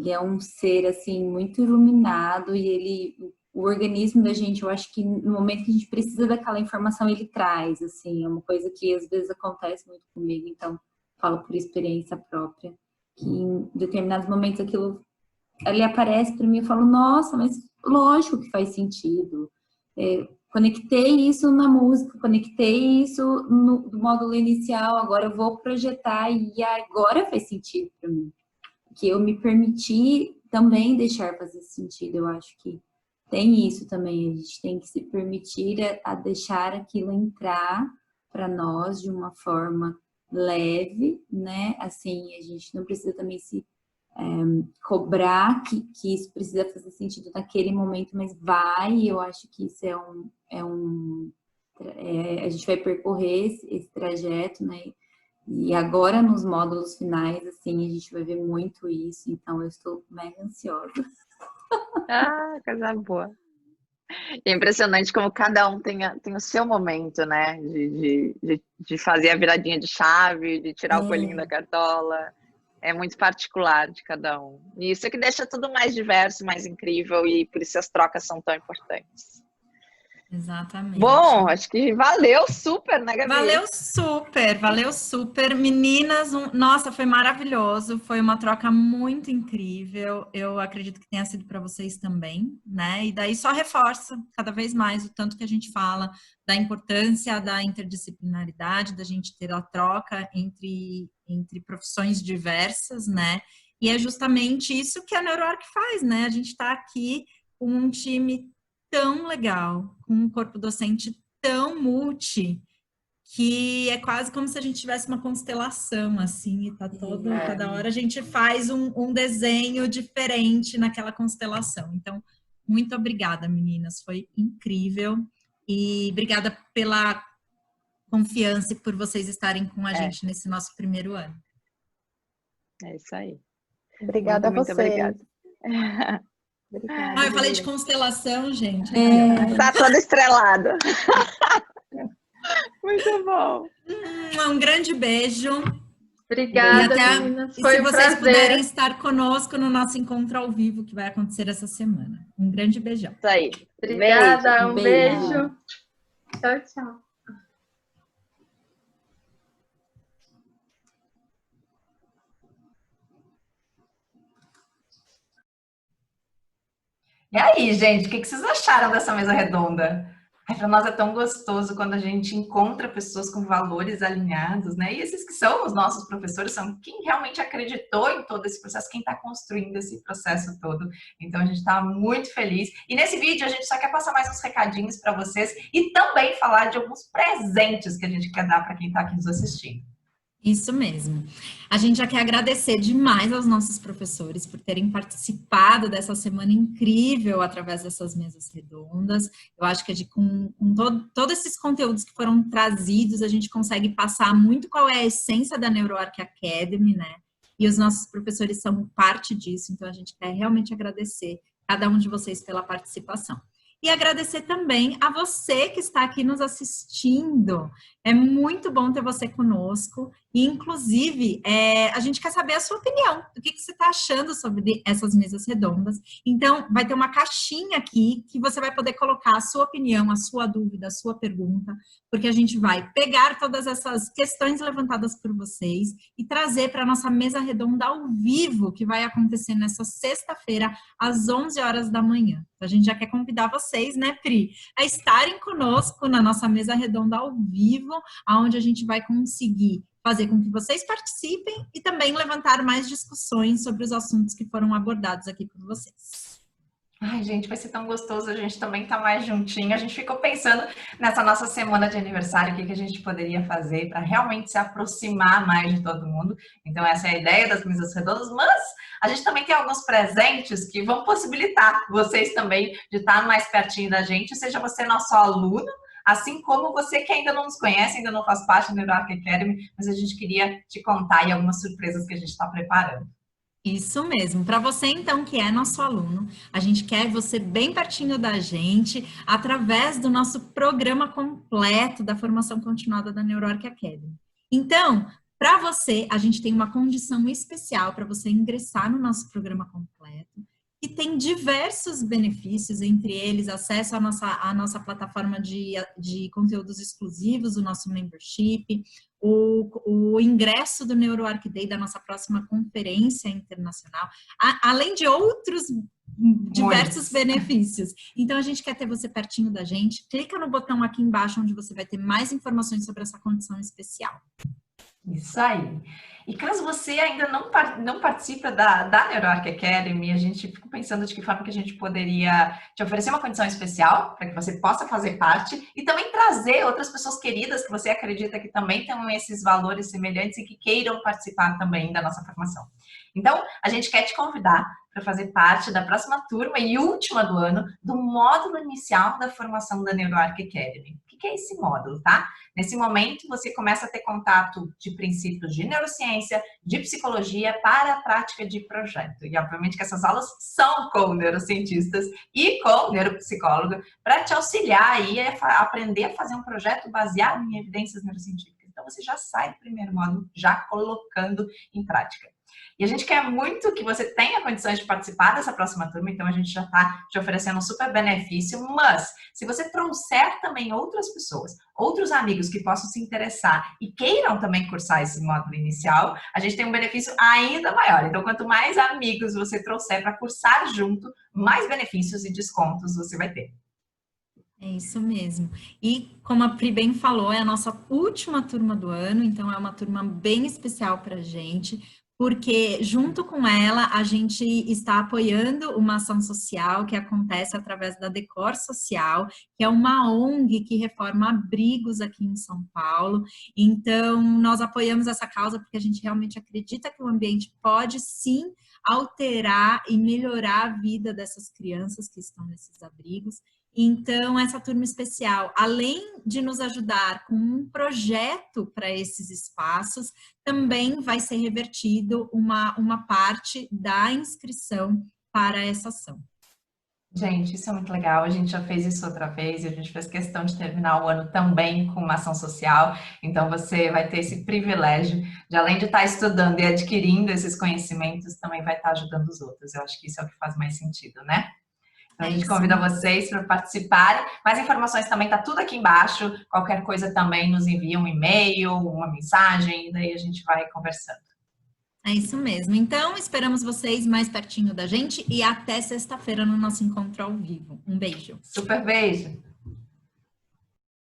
é um ser, assim, muito iluminado e o organismo da gente, eu acho que no momento que a gente precisa daquela informação, ele traz, assim, é uma coisa que às vezes acontece muito comigo, então falo por experiência própria, que em determinados momentos aquilo, ele aparece para mim, eu falo, nossa, mas lógico que faz sentido. Conectei isso na música, conectei isso no módulo inicial, agora eu vou projetar e agora faz sentido para mim. Que eu me permiti também deixar fazer sentido. Eu acho que tem isso também. A gente tem que se permitir a deixar aquilo entrar para nós de uma forma leve, né? Assim, a gente não precisa também se cobrar que isso precisa fazer sentido naquele momento, mas vai. Eu acho que isso a gente vai percorrer esse trajeto, né? E agora, nos módulos finais, assim, a gente vai ver muito isso, então eu estou mega ansiosa. Ah, coisa boa. É impressionante como cada um tem o seu momento, né? De fazer a viradinha de chave, de tirar o coelhinho da cartola. É muito particular de cada um. E isso é que deixa tudo mais diverso, mais incrível, e por isso as trocas são tão importantes. Exatamente. Bom, acho que valeu super, né, Gabi? Valeu super. Meninas, nossa, foi maravilhoso, foi uma troca muito incrível, eu acredito que tenha sido para vocês também, né? E daí só reforça cada vez mais o tanto que a gente fala da importância da interdisciplinaridade, da gente ter a troca entre profissões diversas, né? E é justamente isso que a NeuroArc faz, né? A gente está aqui com um time tão legal, com um corpo docente tão multi, que é quase como se a gente tivesse uma constelação, assim, e tá toda hora a gente faz um desenho diferente naquela constelação. Então, muito obrigada, meninas, foi incrível. E obrigada pela confiança e por vocês estarem com a gente nesse nosso primeiro ano. É isso aí. Obrigada a você. Obrigada. Eu falei de constelação, gente. Tá toda estrelada. Muito bom. Um grande beijo. Obrigada, meninas. Foi se vocês puderem estar conosco no nosso encontro ao vivo, que vai acontecer essa semana. Um grande beijão. Isso aí. Obrigada, um beijo. Tchau, tchau. E aí, gente, o que vocês acharam dessa mesa redonda? Para nós é tão gostoso quando a gente encontra pessoas com valores alinhados, né? E esses que são os nossos professores são quem realmente acreditou em todo esse processo, quem está construindo esse processo todo. Então, a gente está muito feliz. E nesse vídeo, a gente só quer passar mais uns recadinhos para vocês e também falar de alguns presentes que a gente quer dar para quem está aqui nos assistindo. Isso mesmo. A gente já quer agradecer demais aos nossos professores por terem participado dessa semana incrível através dessas mesas redondas. Eu acho que com todos esses conteúdos que foram trazidos, a gente consegue passar muito qual é a essência da NeuroArc Academy, né? E os nossos professores são parte disso, então a gente quer realmente agradecer cada um de vocês pela participação. E agradecer também a você que está aqui nos assistindo. É muito bom ter você conosco. E, inclusive, a gente quer saber a sua opinião. O que você está achando sobre essas mesas redondas. Então, vai ter uma caixinha aqui que você vai poder colocar a sua opinião, a sua dúvida, a sua pergunta, porque a gente vai pegar todas essas questões levantadas por vocês e trazer para a nossa mesa redonda ao vivo, que vai acontecer nessa sexta-feira, às 11 horas da manhã. Então, a gente já quer convidar vocês, né, Pri, a estarem conosco na nossa mesa redonda ao vivo, onde a gente vai conseguir fazer com que vocês participem e também levantar mais discussões sobre os assuntos que foram abordados aqui por vocês. Ai, gente, vai ser tão gostoso, a gente também tá mais juntinho. A gente ficou pensando nessa nossa semana de aniversário, o que a gente poderia fazer para realmente se aproximar mais de todo mundo. Então, essa é a ideia das mesas redondas, mas a gente também tem alguns presentes que vão possibilitar vocês também de estar mais pertinho da gente, seja você nosso aluno, assim como você que ainda não nos conhece, ainda não faz parte do NeuroArc Academy, mas a gente queria te contar aí algumas surpresas que a gente está preparando. Isso mesmo. Para você, então, que é nosso aluno, a gente quer você bem pertinho da gente através do nosso programa completo da formação continuada da NeuroArc Academy. Então, para você, a gente tem uma condição especial para você ingressar no nosso programa completo, que tem diversos benefícios, entre eles acesso à nossa plataforma de conteúdos exclusivos, o nosso membership, o ingresso do NeuroArc Day, da nossa próxima conferência internacional, além de outros diversos benefícios. Então, a gente quer ter você pertinho da gente. Clica no botão aqui embaixo, onde você vai ter mais informações sobre essa condição especial. Isso aí. E caso você ainda não participa da NeuroArc Academy, a gente fica pensando de que forma que a gente poderia te oferecer uma condição especial para que você possa fazer parte e também trazer outras pessoas queridas que você acredita que também tenham esses valores semelhantes e que queiram participar também da nossa formação. Então, a gente quer te convidar para fazer parte da próxima turma e última do ano do módulo inicial da formação da NeuroArc Academy. O que é esse módulo, tá? Nesse momento, você começa a ter contato de princípios de neurociência, de psicologia para a prática de projeto. E, obviamente, que essas aulas são com neurocientistas e com neuropsicólogo para te auxiliar aí a aprender a fazer um projeto baseado em evidências neurocientíficas. Então, você já sai do primeiro módulo já colocando em prática. E a gente quer muito que você tenha condições de participar dessa próxima turma, então a gente já está te oferecendo um super benefício, mas se você trouxer também outras pessoas, outros amigos que possam se interessar e queiram também cursar esse módulo inicial, a gente tem um benefício ainda maior. Então, quanto mais amigos você trouxer para cursar junto, mais benefícios e descontos você vai ter. É isso mesmo. E como a Pri bem falou, é a nossa última turma do ano, então é uma turma bem especial para a gente. porque junto com ela a gente está apoiando uma ação social que acontece através da Decor Social, que é uma ONG que reforma abrigos aqui em São Paulo. Então, nós apoiamos essa causa porque a gente realmente acredita que o ambiente pode sim alterar e melhorar a vida dessas crianças que estão nesses abrigos. Então, essa turma especial, além de nos ajudar com um projeto para esses espaços, também vai ser revertido uma parte da inscrição para essa ação. Gente, isso é muito legal. A gente já fez isso outra vez e a gente fez questão de terminar o ano também com uma ação social. Então, você vai ter esse privilégio de, além de estar estudando e adquirindo esses conhecimentos, também vai estar ajudando os outros. Eu acho que isso é o que faz mais sentido, né? Então, a gente convida vocês para participarem. Mais informações também tá tudo aqui embaixo. Qualquer coisa também nos envia um e-mail, uma mensagem, e daí a gente vai conversando. É isso mesmo. Então, esperamos vocês mais pertinho da gente e até sexta-feira no nosso encontro ao vivo. Um beijo. Super beijo.